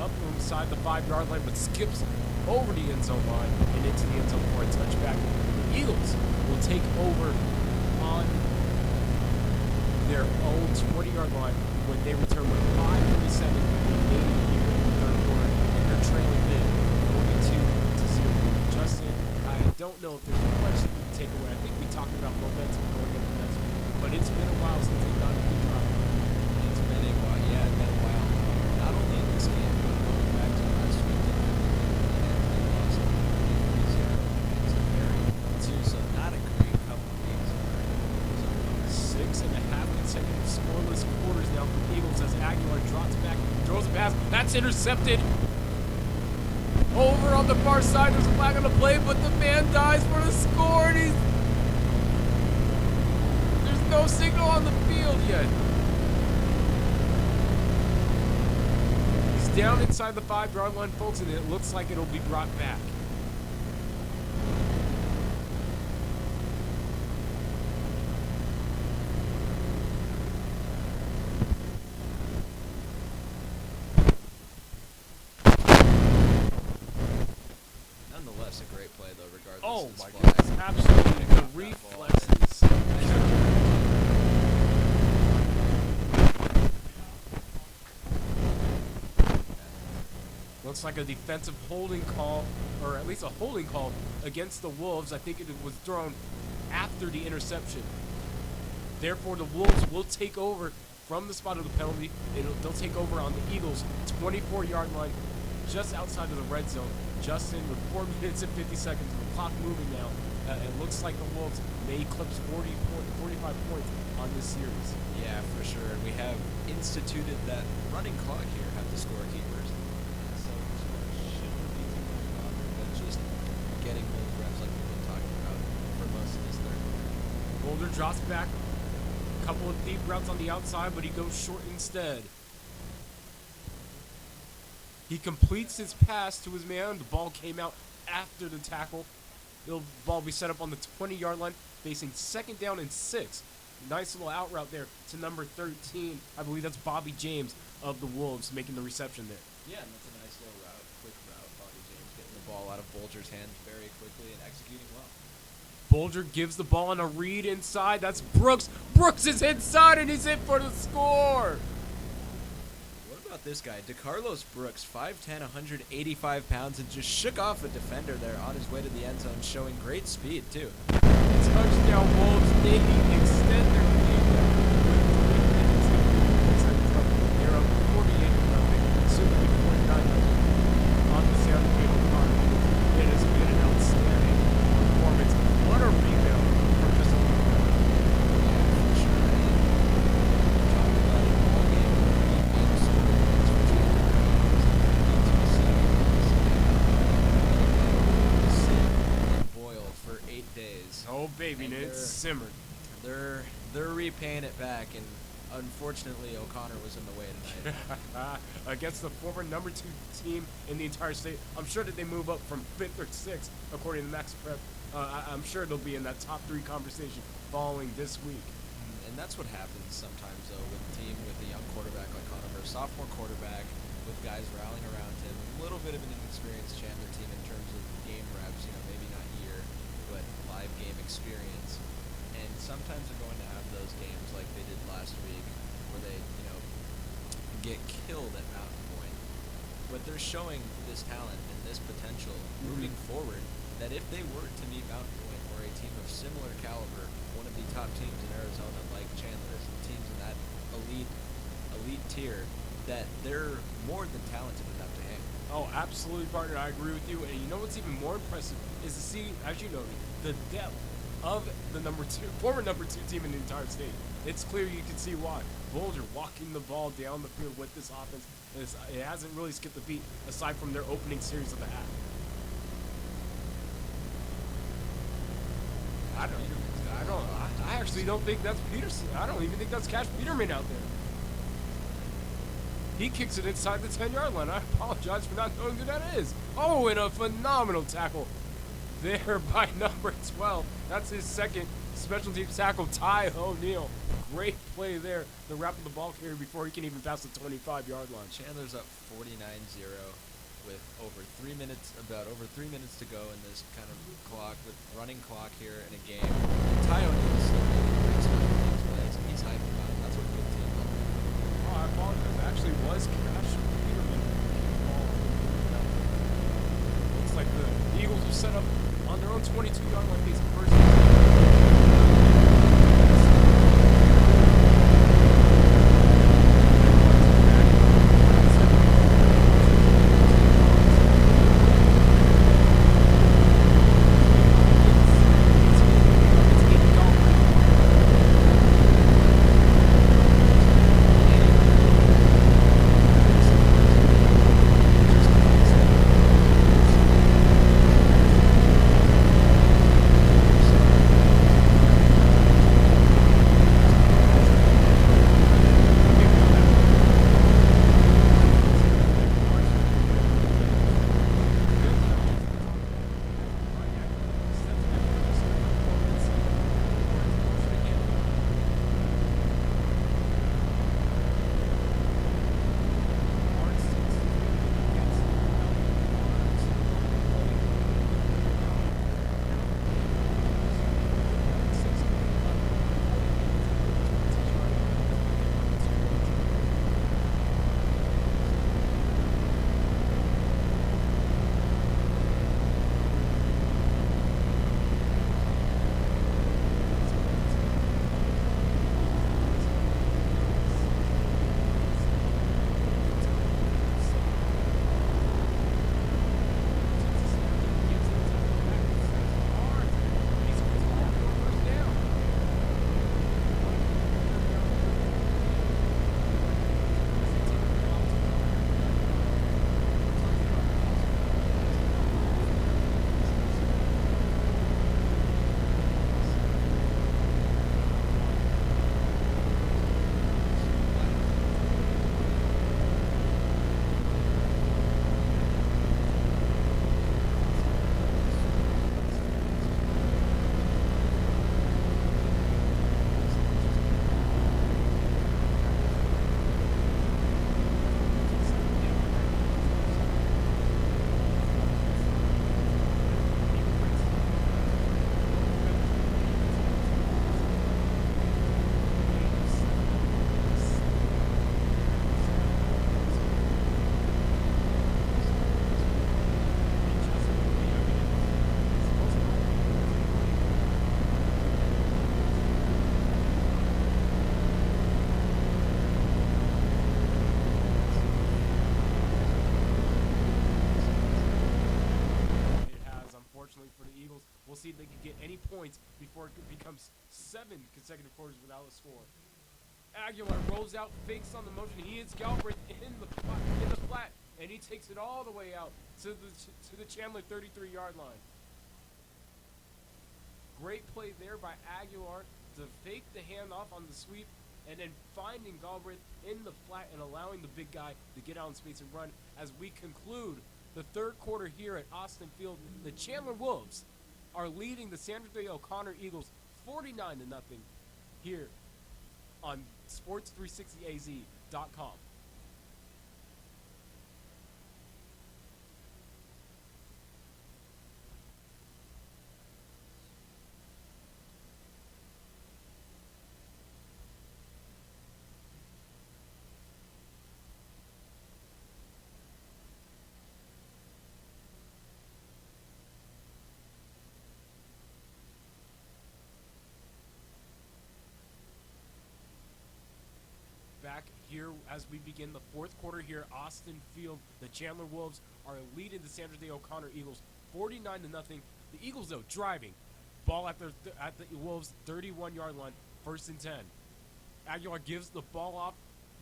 up inside the 5-yard line, but skips over the end zone line and into the end zone for a touchback. The Eagles will take over on their own 20-yard line when they return with 5:47 remaining here in the third quarter, and they're trailing big, 42-0. Justin, I don't know if there's much to take away. I think we talked about momentum going into next week, but it's been a while since they got a good drive. It's been a while. Yeah, it's been a while. Not only in this game, but going back to last week, they lost against Barry too. So not a great couple of games. 6.5 consecutive scoreless quarters now for the Eagles as Aguilar drops back, throws a pass. That's intercepted. Over on the far side, there's a flag on the play, but the man dies for the score, and there's no signal on the field yet. He's down inside the 5-yard line, folks, and it looks like it'll be brought back. Nonetheless, a great play though, regardless. Oh of my its flag. goodness, absolutely. The reflexes. Looks like a defensive holding call, or at least a holding call against the Wolves. I think it was thrown after the interception. Therefore, the Wolves will take over from the spot of the penalty. They'll take over on the Eagles' 24-yard line, just outside of the red zone. Justin, with 4 minutes and 50 seconds, the clock moving now, it looks like the Wolves may eclipse 45 points on this series. Yeah, for sure. And we have instituted that running clock here at the scorekeepers. So shouldn't be too much longer, but just getting those reps like we've been talking about for most of this third quarter. Boulder drops back. A couple of deep routes on the outside, but he goes short instead. He completes his pass to his man. The ball came out after the tackle. The ball will be set up on the 20-yard line, facing 2nd down and 6. Nice little out route there to number 13. I believe that's Bobby James of the Wolves making the reception there. Yeah, and that's a nice little route, quick route. Bobby James getting the ball out of Bolger's hands very quickly and executing well. Bolger gives the ball on a read inside. That's Brooks. Brooks is inside, and he's in for the score. What about this guy? DeCarlos Brooks, 5'10", 185 pounds, and just shook off a defender there on his way to the end zone, showing great speed, too. Touchdown Wolves. They extend their lead now. They're up 48-0, soon to be 49 on the Sandra card. It has been an outstanding performance. What a rebound for just a little bit. Yeah, for sure. Talk about it all game. Being so sit and boil for 8 days. Oh baby, And it's simmered. They're repaying it back, and unfortunately O'Connor was in the way tonight. Against the former number 2 team in the entire state. I'm sure that they move up from 5th or 6th, according to Max Prep. I'm sure they'll be in that top 3 conversation following this week. And that's what happens sometimes, though, with a team with a young quarterback like Conover, sophomore quarterback with guys rallying around him. A little bit of an inexperienced Chandler team in terms of game reps, maybe not year, but live game experience. And sometimes they're going to have those games like they did last week where they, get killed at Mountain Point. But they're showing this talent and this potential moving forward that if they were to meet Mountain Point or a team of similar caliber, one of the top teams in Arizona like Chandler, teams in that elite tier, that they're more than talented enough to hang. Oh, absolutely, partner. I agree with you. And you know what's even more impressive is to see, as you noted, the depth of the former number 2 team in the entire state. It's clear you can see why. Boulder walking the ball down the field with this offense. It hasn't really skipped a beat aside from their opening series of the half. I actually don't think that's Peterson. I don't even think that's Cash Peterman out there. He kicks it inside the 10-yard line. I apologize for not knowing who that is. Oh, and a phenomenal tackle there by number 12. That's his second Special teams tackle, Ty O'Neal. Great play there. The wrap of the ball carrier before he can even pass the 25-yard line. Chandler's up 49-0 with about over 3 minutes to go in this kind of running clock here in a game. And Ty O'Neal's still making great special teams plays. He's hyped about it. That's what good teams are. Oh, I apologize. It actually was Cash Peterman. Looks like the Eagles are set up on their own 22-yard line facing first. See if they can get any points before it becomes 7 consecutive quarters without a score. Aguilar rolls out, fakes on the motion. He hits Galbraith in the flat, and he takes it all the way out to the Chandler 33-yard line. Great play there by Aguilar to fake the handoff on the sweep, and then finding Galbraith in the flat and allowing the big guy to get out in space and run. As we conclude the third quarter here at Austin Field, the Chandler Wolves are leading the Sandra Day O'Connor Eagles 49-0 here on Sports360AZ.com. Back here as we begin the fourth quarter here, Austin Field. The Chandler Wolves are leading the Sandra Day O'Connor Eagles 49-0. The Eagles, though, driving. Ball at the Wolves' 31-yard line, 1st and 10. Aguilar gives the ball off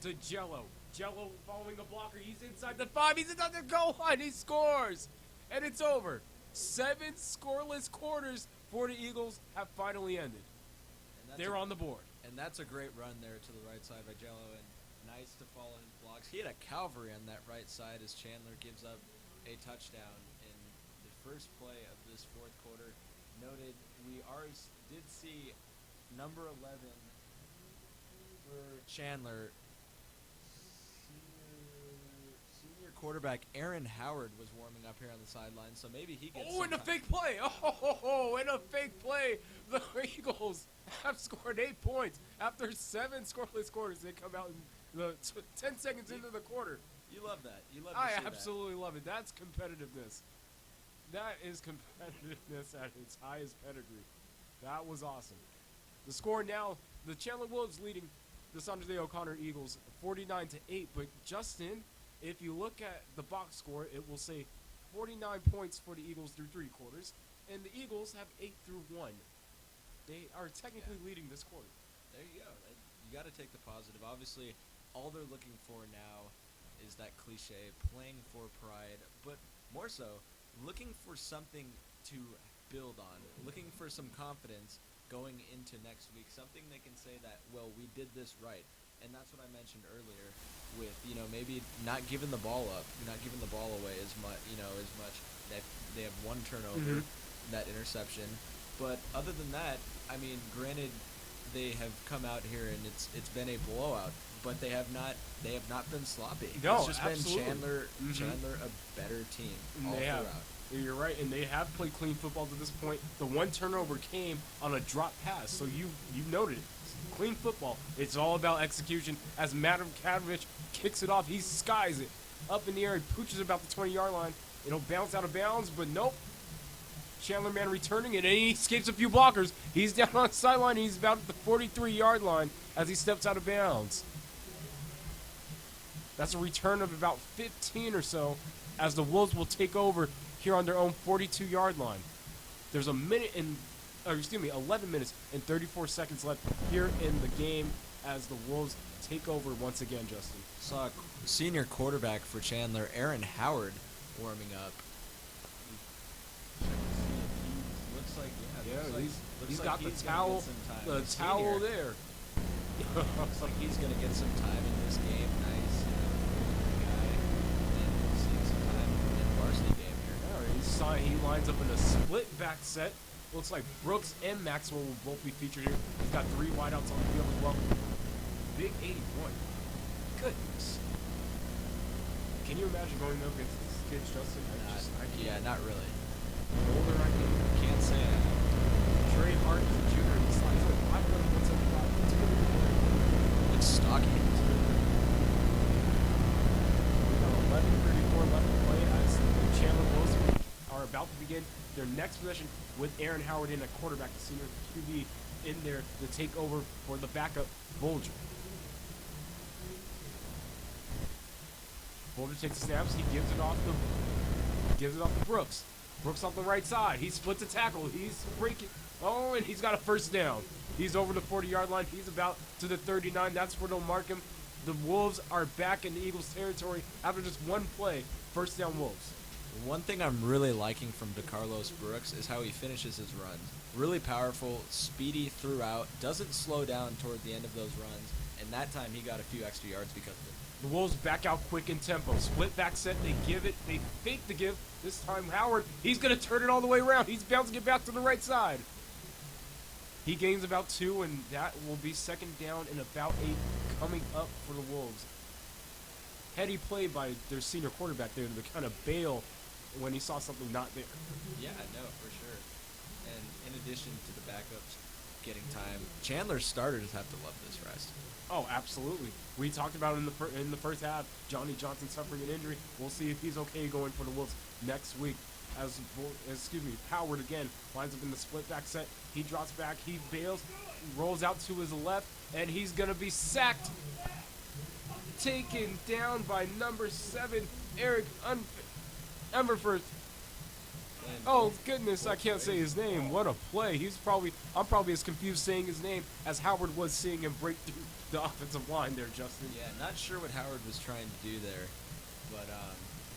to Jello. Jello following the blocker. He's inside the 5. He's inside the goal line. He scores. And it's over. 7 scoreless quarters for the Eagles have finally ended. They're on the board. And that's a great run there to the right side by Jello, and nice to follow his blocks. He had a cavalry on that right side as Chandler gives up a touchdown in the first play of this fourth quarter. Noted we did see number 11 for Chandler, senior quarterback Aaron Howard was warming up here on the sideline, so maybe he gets Oh, some and a time. fake play. Oh, and a fake play. The Eagles have scored 8 points. After 7 scoreless quarters, they come out in the 10 seconds into the quarter. You love that. You love to I see absolutely love it. That's competitiveness. That is competitiveness at its highest pedigree. That was awesome. The score now, the Chandler Wolves leading the Sandra O'Connor Eagles 49-8. But Justin, if you look at the box score, it will say 49 points for the Eagles through 3 quarters, and the Eagles have 8 through 1. They are technically leading this quarter. There you go. You got to take the positive. Obviously, all they're looking for now is that cliche, playing for pride, but more so, looking for something to build on, looking for some confidence going into next week, something they can say that, well, we did this right. And that's what I mentioned earlier with, maybe not giving the ball up, not giving the ball away as much, as much. They have 1 turnover, that interception. But other than that, I mean, granted, they have come out here and it's been a blowout, but they have not been sloppy. No, it's just absolutely. been Chandler a better team all They have. throughout. You're right, and they have played clean football to this point. The 1 turnover came on a drop pass, so you noted it. Clean football. It's all about execution. As Matavkovic kicks it off, he skies it up in the air and pooches about the 20-yard line. It'll bounce out of bounds, but nope. Chandler man returning it, and he escapes a few blockers. He's down on the sideline. He's about at the 43-yard line as he steps out of bounds. That's a return of about 15 or so as the Wolves will take over here on their own 42-yard line. There's 11 minutes and 34 seconds left here in the game as the Wolves take over once again, Justin. Saw senior quarterback for Chandler, Aaron Howard, warming up. Looks like He's got the towel there. Looks like he's gonna get some time in this game. Nice, guy. And we'll see some time in the varsity game here. He lines up in a split back set. Looks like Brooks and Maxwell will both be featured here. He's got 3 wideouts on the field as well. Big 81. Goodness. Can you imagine going up against these kids, Justin? I can't. Not really. Older, I Can't say I have. Trey Hart is a junior. He's like 5'11", 175. Looks stocky. We got 11:34 left to play as the Chandler Wolves are about to begin their next possession with Aaron Howard in at quarterback, the senior QB in there to take over for the backup, Bolger. Bolger takes the snaps. He gives it off to Brooks. Brooks off the right side. He splits a tackle. He's breaking. Oh, and he's got a first down. He's over the 40-yard line. He's about to the 39. That's where they'll mark him. The Wolves are back in the Eagles' territory after just 1 play. First down, Wolves. One thing I'm really liking from DeCarlos Brooks is how he finishes his runs. Really powerful, speedy throughout, doesn't slow down toward the end of those runs, and that time he got a few extra yards because of it. The Wolves back out quick in tempo. Split back set, they give it, they fake the give. This time Howard, he's going to turn it all the way around. He's bouncing it back to the right side. He gains about 2, and that will be second down and about 8 coming up for the Wolves. Heady play by their senior quarterback there to kind of bail when he saw something not there. Yeah, no, for sure. And in addition to the backups getting time, Chandler's starters have to love this rest. Oh, absolutely. We talked about it in the first half. Johnny Johnson suffering an injury. We'll see if he's okay going for the Wolves next week. Howard again lines up in the split back set. He drops back. He bails, rolls out to his left, and he's going to be sacked. Taken down by number 7, Eric Umberford. Oh goodness, I can't say his name. What a play! I'm probably as confused saying his name as Howard was seeing him break through the offensive line there, Justin. Yeah, not sure what Howard was trying to do there, but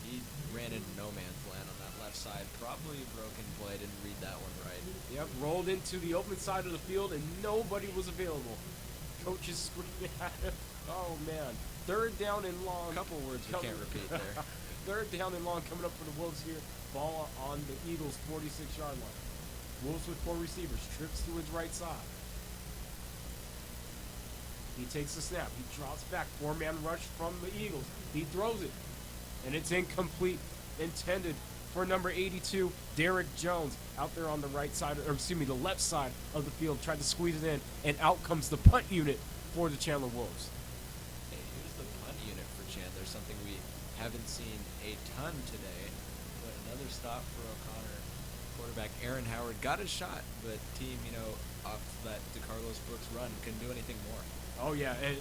he ran into no man's land on that left side. Probably a broken play. Didn't read that one right. Yep, rolled into the open side of the field and nobody was available. Coach is screaming at him. Oh man, 3rd down and long. A couple words we can't repeat there. 3rd down and long coming up for the Wolves here. Ball on the Eagles' 46-yard line. Wolves with 4 receivers. Trips to his right side. He takes the snap. He drops back. 4-man rush from the Eagles. He throws it. And it's incomplete. Intended for number 82, Derek Jones, out there on the right side, or excuse me, the left side of the field. Tried to squeeze it in, and out comes the punt unit for the Chandler Wolves. Hey, here's the punt unit for Chandler, something we haven't seen a ton today. But another stop for O'Connor. Quarterback Aaron Howard got his shot, but team, off that DeCarlos Brooks run couldn't do anything more. Oh, yeah, and,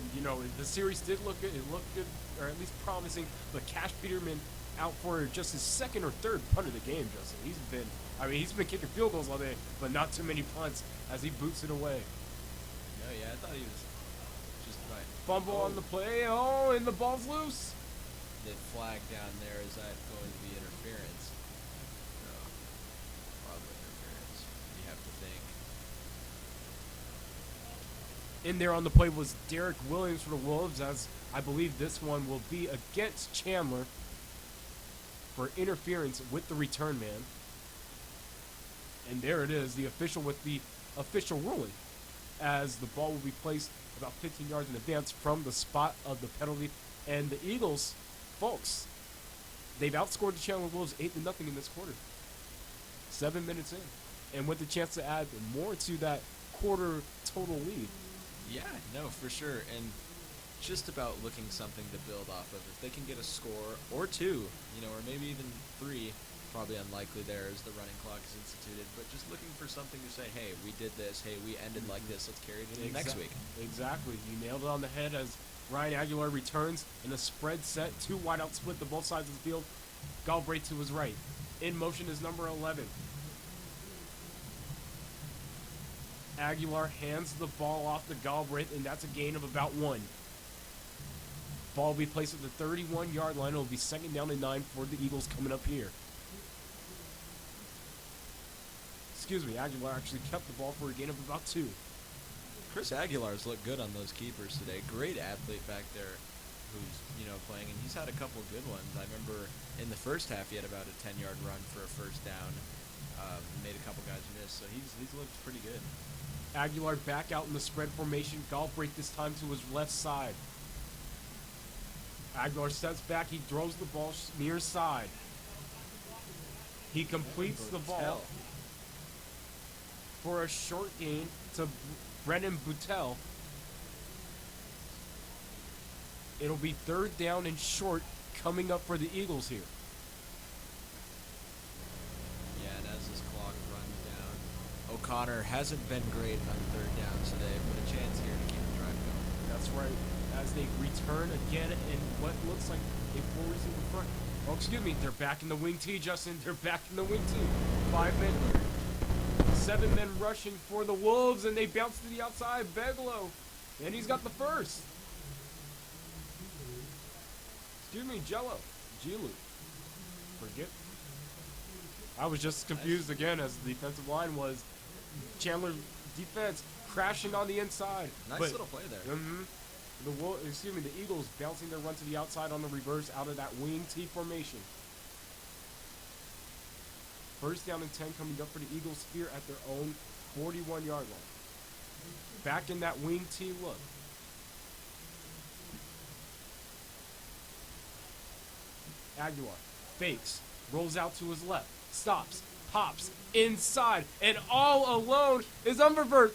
the series did look good. It looked good, or at least promising, but Cash Peterman out for just his second or third punt of the game, Justin. He's been kicking field goals all day, but not too many punts as he boots it away. No, yeah, I thought he was just right. Fumble on the play. Oh, and the ball's loose. The flag down there, is that going to be interference? No. Probably interference. You have to think. In there on the play was Derek Williams for the Wolves, as I believe this one will be against Chandler for interference with the return man. And there it is, the official with the official ruling, as the ball will be placed about 15 yards in advance from the spot of the penalty. And the Eagles, folks, they've outscored the Chandler Wolves 8-0 in this quarter. 7 minutes in. And with the chance to add more to that quarter total lead. Yeah, no, for sure. And just about looking something to build off of. If they can get a score or two, or maybe even three, probably unlikely there as the running clock is instituted, but just looking for something to say, hey, we did this, hey, we ended like this, let's carry it into next week. Exactly. You nailed it on the head as Ryan Aguilar returns in a spread set, 2 wideout split to both sides of the field. Galbraith to his right. In motion is number 11. Aguilar hands the ball off to Galbraith, and that's a gain of about 1. Ball will be placed at the 31-yard line. It will be 2nd down and 9 for the Eagles coming up here. Excuse me, Aguilar actually kept the ball for a gain of about 2. Chris Aguilar's looked good on those keepers today. Great athlete back there who's, playing, and he's had a couple good ones. I remember in the first half he had about a 10-yard run for a first down. Made a couple guys miss, so he's looked pretty good. Aguilar back out in the spread formation. Galbraith this time to his left side. Aguilar steps back. He throws the ball near side. He completes the ball for a short gain to Brennan Boutel. It'll be 3rd down and short coming up for the Eagles here. Yeah, and as this clock runs down, O'Connor hasn't been great on 3rd down today, but a chance here to keep the drive going. That's right. As they return again in what looks like a 4-receiver front. Oh, excuse me. They're back in the wing tee, Justin. They're back in the wing tee. 5 men. 7 men rushing for the Wolves, and they bounce to the outside. Beglow. And he's got the first. Excuse me, Gilu. Forget. I was just confused again as the defensive line was Chandler defense crashing on the inside. Nice little play there. The Eagles bouncing their run to the outside on the reverse out of that wing T formation. 1st down and 10 coming up for the Eagles here at their own 41-yard line. Back in that wing T look. Aguilar fakes, rolls out to his left, stops, pops, inside, and all alone is Umbervert.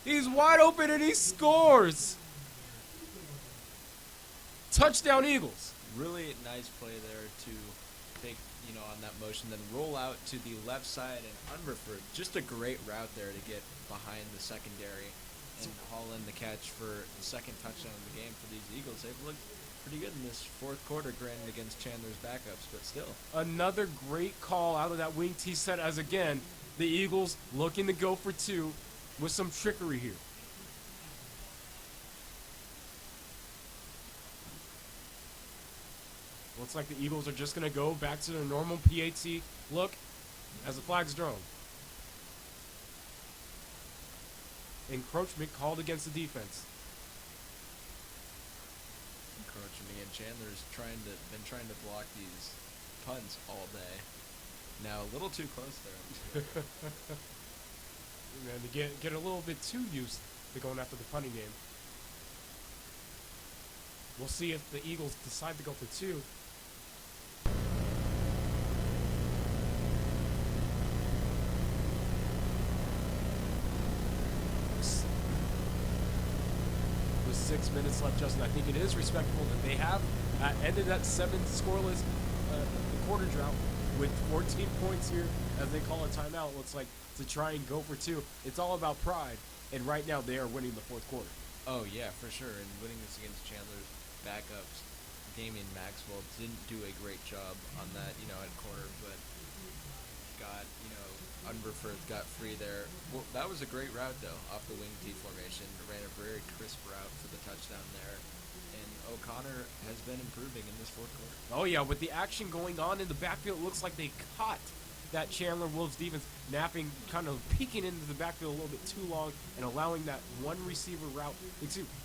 He's wide open and he scores. Touchdown Eagles. Really nice play there to take, on that motion, then roll out to the left side and Umberford. Just a great route there to get behind the secondary and haul in the catch for the 2nd touchdown of the game for these Eagles. They've looked pretty good in this 4th quarter, granted against Chandler's backups, but still. Another great call out of that wing T set as, again, the Eagles looking to go for 2 with some trickery here. Looks like the Eagles are just going to go back to their normal PAT look as the flag's drawn. Encroachment called against the defense. Encroachment, and Chandler's been trying to block these punts all day. Now a little too close there. Man, to get a little bit too used to going after the punting game. We'll see if the Eagles decide to go for two. With 6 minutes left, Justin, I think it is respectable that they have ended that 7 scoreless quarter drought with 14 points here as they call a timeout. Looks like to try and go for two. It's all about pride, and right now they are winning the fourth quarter. Oh, yeah, for sure. And winning this against Chandler's backups, Damian Maxwell didn't do a great job on that, at corner, but got, Unverfurth got free there. Well, that was a great route, though, off the wing T formation. Ran a very crisp route for the touchdown there. And O'Connor has been improving in this fourth quarter. Oh, yeah, with the action going on in the backfield, it looks like they caught that Chandler Wolves defense napping, kind of peeking into the backfield a little bit too long and allowing that one receiver route.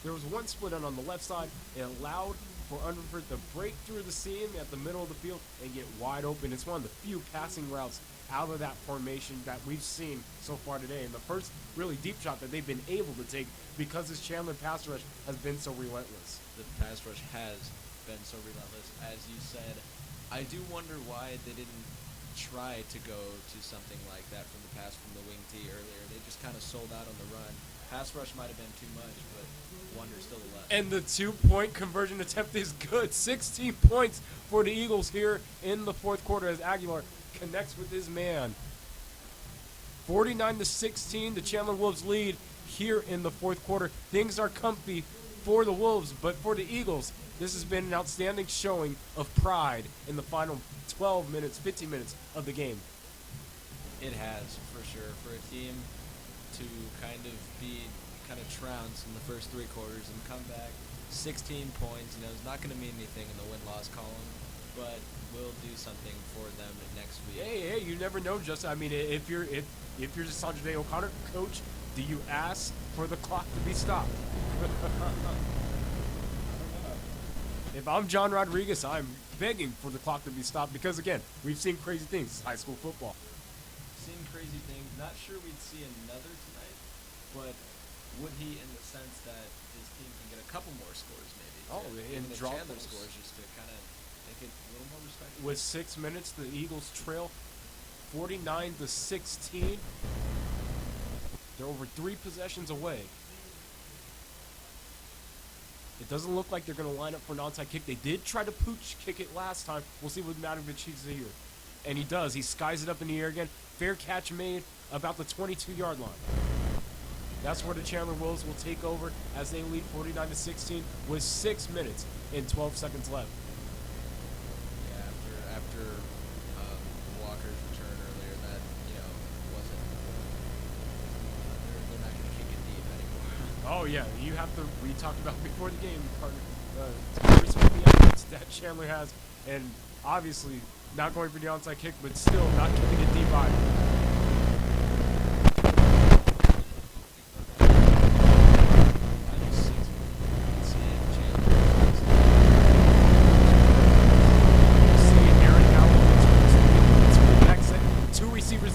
There was one split on the left side. It allowed for Unverfurth to break through the seam at the middle of the field and get wide open. It's one of the few passing routes out of that formation that we've seen so far today. And the first really deep shot that they've been able to take because this Chandler pass rush has been so relentless. The pass rush has been so relentless. As you said, I do wonder why they didn't try to go to something like that from the pass from the wing T earlier. They just kind of sold out on the run. Pass rush might have been too much, but wonder still left. And the 2-point conversion attempt is good. 16 points for the Eagles here in the fourth quarter as Aguilar connects with his man. 49-16, the Chandler Wolves lead here in the fourth quarter. Things are comfy for the Wolves, but for the Eagles, this has been an outstanding showing of pride in the final 12 minutes, 15 minutes of the game. It has, for sure. For a team to kind of trounce in the first three quarters and come back 16 points, it's not going to mean anything in the win-loss column, but will do something for them next week. Hey, you never know, Justin. I mean, if you're just Sandra O'Connor, coach, do you ask for the clock to be stopped? If I'm John Rodriguez, I'm begging for the clock to be stopped because, again, we've seen crazy things. High school football. Seen crazy things. Not sure we'd see another tonight, but would he in the sense that his team can get a couple more scores maybe? And draw Chandler those scores just to kind of make it a little more respectable. With 6 minutes, the Eagles trail 49-16. They're over 3 possessions away. It doesn't look like they're going to line up for an onside kick. They did try to pooch kick it last time. We'll see what Matovic sees here. And he does. He skies it up in the air again. Fair catch made about the 22-yard line. That's where the Chandler Wolves will take over as they lead 49-16 with 6 minutes and 12 seconds left. Yeah, after Walker's return earlier, that wasn't. They're not going to kick it deep anymore. Oh yeah, you have to. We talked about before the game, partner. Respect the efforts that Chandler has, and obviously not going for the onside kick, but still not kicking it deep either.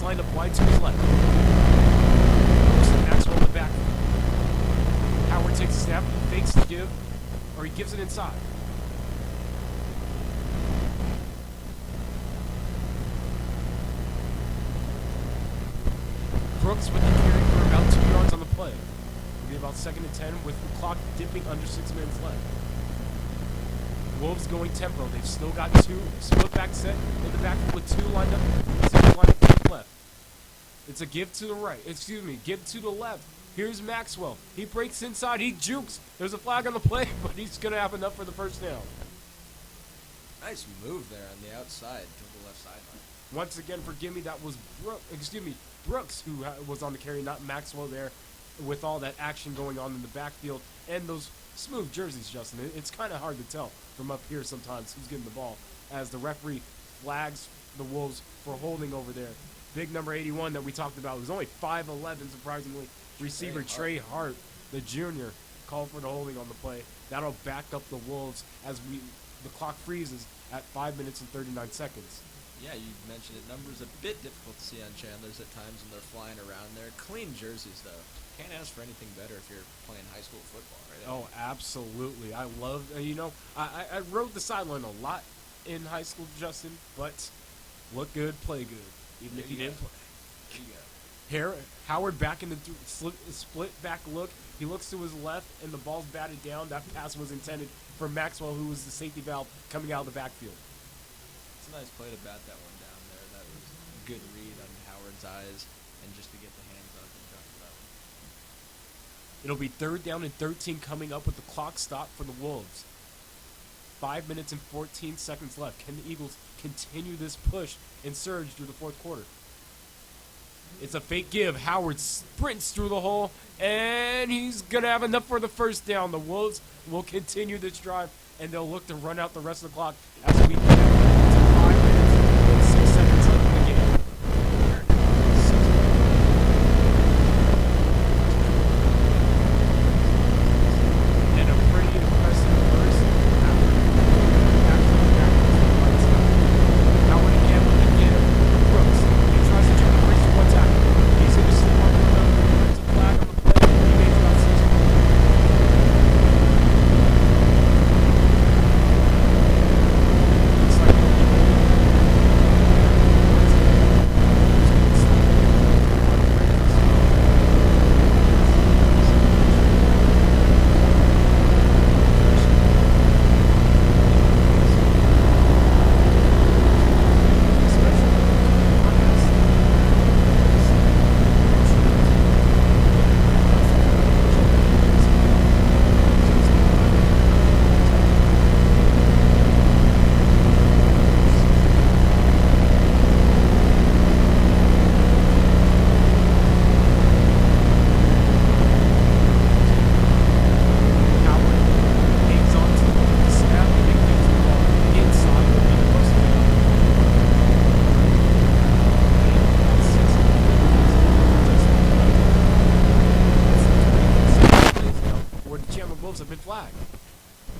Lined up wide to his left. Maxwell in the back. Howard takes a snap, fakes the give, or he gives it inside. Brooks with the carry for about 2 yards on the play. It'll be about 2nd and 10 with the clock dipping under 6 minutes left. Wolves going tempo. They've still got 2 split back set in the back with 2 lined up. Lined up to the left. It's a give to the right. Give to the left. Here's Maxwell. He breaks inside. He jukes. There's a flag on the play, but he's going to have enough for the first down. Nice move there on the outside to the left sideline. Once again, forgive me, that was Brooks who was on the carry, not Maxwell there, with all that action going on in the backfield and those smooth jerseys, Justin. It's kind of hard to tell from up here sometimes who's getting the ball as the referee flags the Wolves for holding over there. Big number 81 that we talked about was only 5'11", surprisingly. Receiver Trey Hart, the junior, called for the holding on the play. That'll back up the Wolves as the clock freezes at 5 minutes and 39 seconds. Yeah, you mentioned it. Numbers a bit difficult to see on Chandler's at times when they're flying around there. Clean jerseys, though. Can't ask for anything better if you're playing high school football, right? Oh, absolutely. I love, I rode the sideline a lot in high school, Justin, but look good, play good, even if you didn't play. There you go. Howard back in the split back look. He looks to his left, and the ball's batted down. That pass was intended for Maxwell, who was the safety valve coming out of the backfield. It's a nice play to bat that one down there. That was a good read on Howard's eyes, and just to get the hands on it and drop that one. It'll be 3rd down and 13 coming up with the clock stop for the Wolves. 5 minutes and 14 seconds left. Can the Eagles continue this push and surge through the fourth quarter? It's a fake give. Howard sprints through the hole, and he's going to have enough for the first down. The Wolves will continue this drive, and they'll look to run out the rest of the clock as we get to 5 minutes and 6 seconds left in the game. And a pretty impressive first. Howard again with the give. Brooks, he tries to turn the race to one tackle. He's going to slip on the flag on the play. He makes about 6 Looks like have been flagged.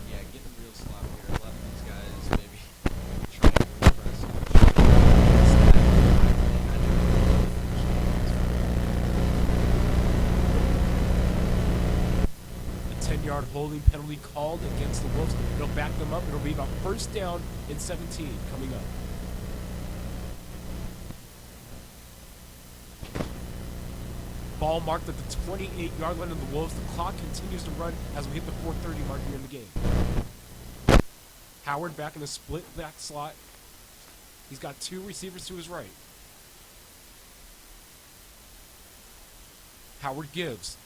Yeah, getting real sloppy here. A lot of these guys maybe trying to impress A 10-yard holding penalty called against the Wolves. It'll back them up. It'll be about 1st down and 17 coming up. Ball marked at the 28-yard line of the Wolves. The clock continues to run as we hit the 4:30 mark here in the game. Howard back in the split back slot. He's got 2 receivers to his right. Howard gives.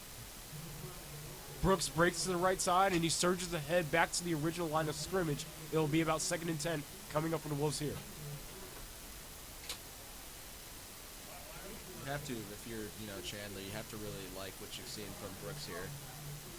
Brooks breaks to the right side, and he surges ahead back to the original line of scrimmage. It'll be about 2nd and 10 coming up for the Wolves here. You have to, if you're, Chandler, you have to really like what you've seen from Brooks here.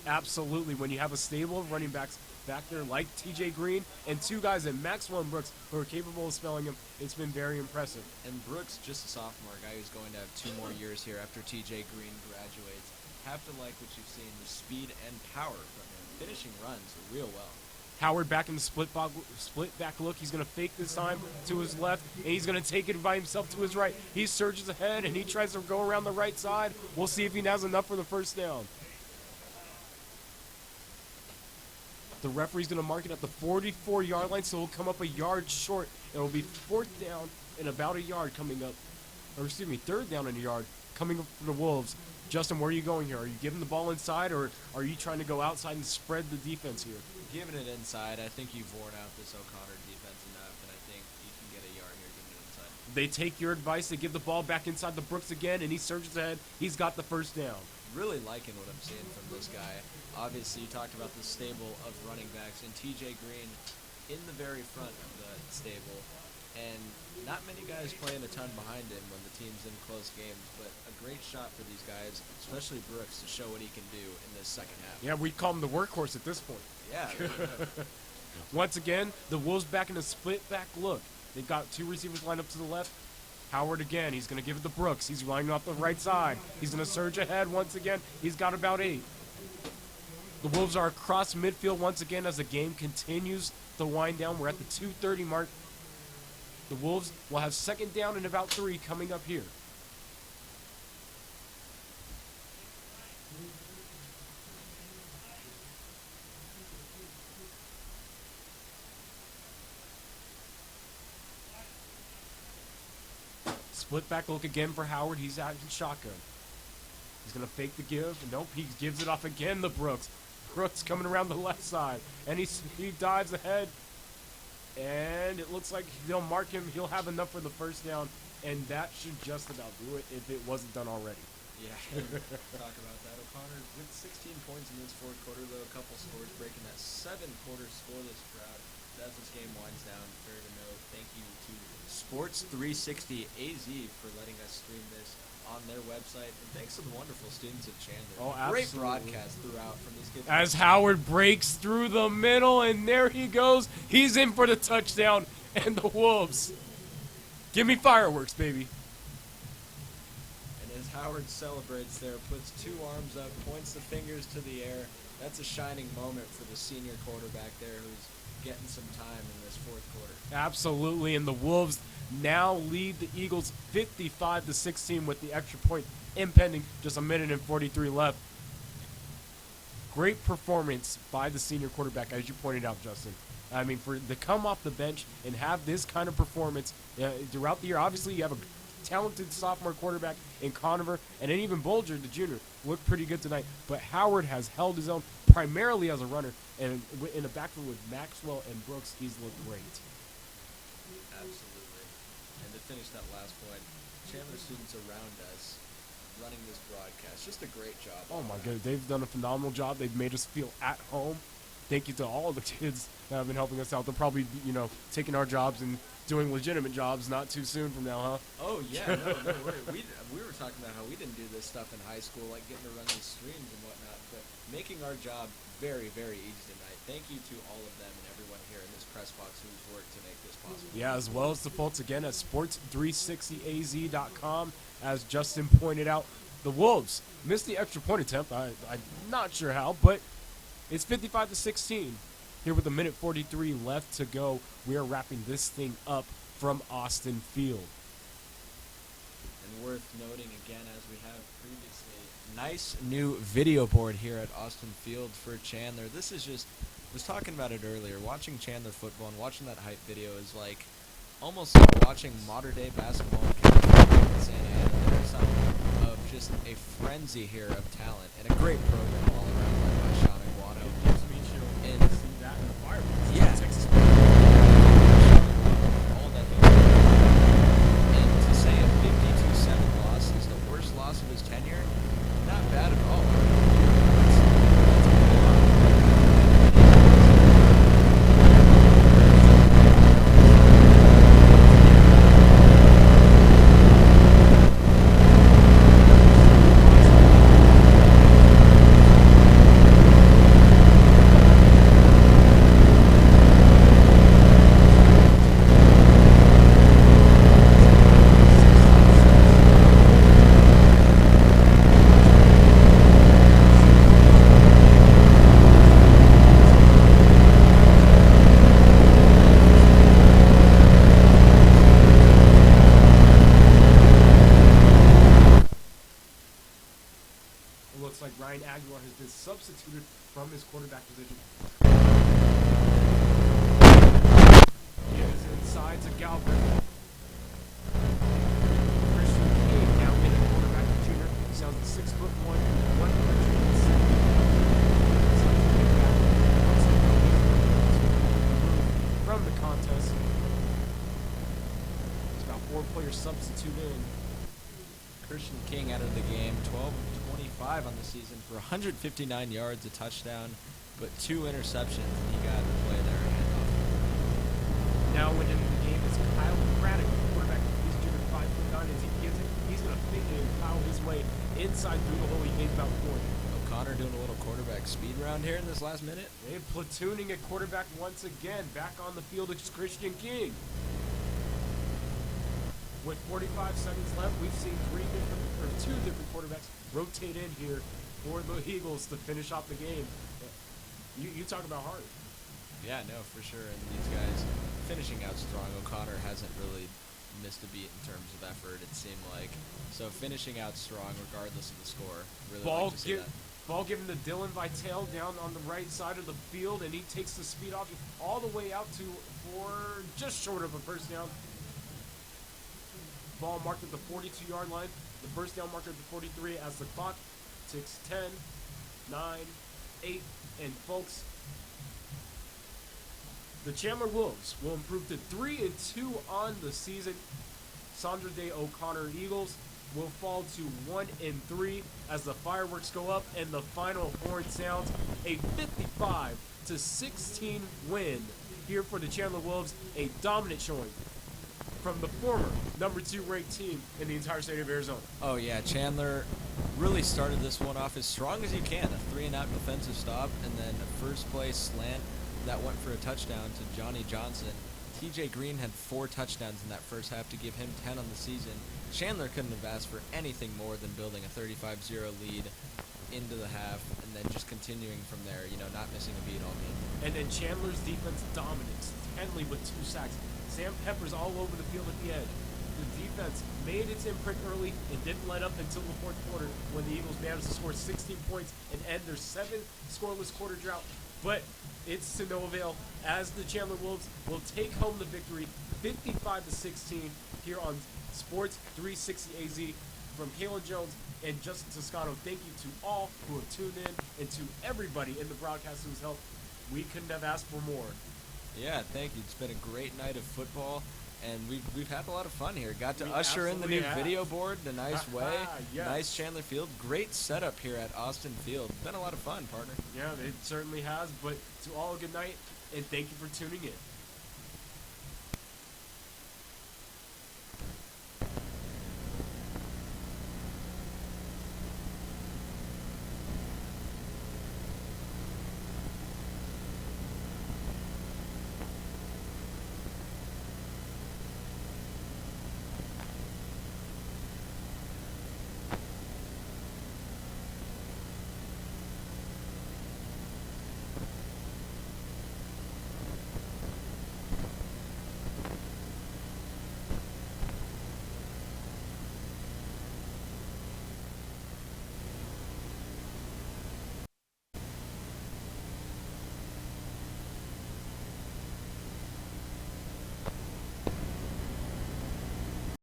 Absolutely. When you have a stable of running backs back there like TJ Green and 2 guys in Maxwell and Brooks who are capable of spelling him, it's been very impressive. And Brooks, just a sophomore, a guy who's going to have 2 more years here after TJ Green graduates. Have to like what you've seen, the speed and power from him. Finishing runs real well. Howard back in the split back look. He's going to fake this time to his left, and he's going to take it by himself to his right. He surges ahead, and he tries to go around the right side. We'll see if he has enough for the first down. The referee's going to mark it at the 44-yard line, so he'll come up a yard short. It'll be 4th down and about a yard coming up. Or, 3rd down and a yard coming up for the Wolves. Justin, where are you going here? Are you giving the ball inside, or are you trying to go outside and spread the defense here? Giving it inside. I think you've worn out this O'Connor defense enough, and I think you can get a yard here giving it inside. They take your advice. They give the ball back inside the Brooks again, and he surges ahead. He's got the first down. Really liking what I'm seeing from this guy. Obviously, you talked about the stable of running backs, and TJ Green in the very front of the stable. And not many guys playing a ton behind him when the team's in close games, but a great shot for these guys, especially Brooks, to show what he can do in this second half. Yeah, we call him the workhorse at this point. Yeah. Once again, the Wolves back in a split back look. They've got 2 receivers lined up to the left. Howard again. He's going to give it to Brooks. He's lining up the right side. He's going to surge ahead once again. He's got about 8. The Wolves are across midfield once again as the game continues to wind down. We're at the 2:30 mark. The Wolves will have second down and about 3 coming up here. Split back look again for Howard. He's out in shotgun. He's going to fake the give. Nope, he gives it off again to Brooks. Brooks coming around the left side. And he dives ahead. And it looks like they'll mark him. He'll have enough for the first down. And that should just about do it if it wasn't done already. Yeah, talk about that. O'Connor with 16 points in this fourth quarter, though. A couple scores breaking that 7-quarter scoreless drought. As this game winds down, fair to note, thank you to Sports 360 AZ for letting us stream this on their website. And thanks to the wonderful students of Chandler. Oh, absolutely. Great broadcast throughout from these kids. As Howard breaks through the middle, and there he goes. He's in for the touchdown, and the Wolves. Give me fireworks, baby. And as Howard celebrates there, puts 2 arms up, points the fingers to the air. That's a shining moment for the senior quarterback there who's getting some time in this fourth quarter. Absolutely, and the Wolves now lead the Eagles 55-16 with the extra point impending. Just a minute and 43 left. Great performance by the senior quarterback, as you pointed out, Justin. I mean, for to come off the bench and have this kind of performance throughout the year. Obviously, you have a talented sophomore quarterback in Conover, and then even Bolger, the junior, looked pretty good tonight. But Howard has held his own primarily as a runner, and in the backfield with Maxwell and Brooks, he's looked great. Absolutely. And to finish that last point, Chandler students around us running this broadcast, just a great job. Oh my goodness, they've done a phenomenal job. They've made us feel at home. Thank you to all the kids that have been helping us out. They'll probably, taking our jobs and doing legitimate jobs not too soon from now, huh? Oh, yeah, no, we were talking about how we didn't do this stuff in high school, like getting to run these streams and whatnot, but making our job very, very easy tonight. Thank you to all of them and everyone here in this press box who's worked to make this possible. Yeah, as well as the folks again at sports360az.com. As Justin pointed out, the Wolves missed the extra point attempt. I'm not sure how, but it's 55-16. Here with a minute 43 left to go, we are wrapping this thing up from Austin Field. And worth noting again, as we have previously, nice new video board here at Austin Field for Chandler. This is just, I was talking about it earlier, watching Chandler football and watching that hype video is like almost like watching modern day basketball in Santa Ana. There's something of just a frenzy here of talent and a great program all around led by Sean Aguado. And yeah, Texas all that he did. And to say a 52-7 loss is the worst loss of his tenure, not bad at all. Substituted from his quarterback position. He is inside to Galbraith. Christian King now in at quarterback, the junior. He sounds like 6'1", 170. From the contest. It's about 4 players substitute in. Christian King out of the game, 12 of 25 on the season for 159 yards, a touchdown, but 2 interceptions. He got to play there and handoff. Now winning the game is Kyle Braddock, quarterback. He's junior 5'9". As he gets it, he's going to fake it and foul his way inside through the hole. He gains about 40. O'Connor doing a little quarterback speed round here in this last minute. They're platooning at quarterback once again. Back on the field is Christian King. With 45 seconds left, we've seen 2 different quarterbacks rotate in here for the Eagles to finish off the game. You talk about hard. Yeah, no, for sure. And these guys finishing out strong. O'Connor hasn't really missed a beat in terms of effort, it seemed like. So finishing out strong regardless of the score. Really like to see that. Ball given to Dylan Vitale down on the right side of the field, and he takes the speed off all the way out to for just short of a first down. Ball marked at the 42-yard line. The first down marker at the 43 as the clock ticks 10, 9, 8, and folks, the Chandler Wolves will improve to 3-2 on the season. Sandra Day O'Connor Eagles will fall to 1-3 as the fireworks go up and the final horn sounds. A 55-16 win here for the Chandler Wolves. A dominant showing from the former number 2 ranked team in the entire state of Arizona. Oh yeah, Chandler really started this one off as strong as you can. A 3-and-out defensive stop, and then a first play slant that went for a touchdown to Johnny Johnson. TJ Green had 4 touchdowns in that first half to give him 10 on the season. Chandler couldn't have asked for anything more than building a 35-0 lead into the half and then just continuing from there, not missing a beat all game. And then Chandler's defense dominates. Henley with 2 sacks. Sam Pepper's all over the field at the edge. The defense made its imprint early and didn't let up until the fourth quarter when the Eagles managed to score 16 points and end their 7 scoreless quarter drought. But it's to no avail as the Chandler Wolves will take home the victory 55-16 here on Sports 360 AZ. From Kalen Jones and Justin Toscano, thank you to all who have tuned in and to everybody in the broadcast who's helped. We couldn't have asked for more. Yeah, thank you. It's been a great night of football, and we've had a lot of fun here. Got to usher in the new video board the nice way. Yes. Nice Chandler Field. Great setup here at Austin Field. Been a lot of fun, partner. Yeah, it certainly has. But to all, a good night, and thank you for tuning in.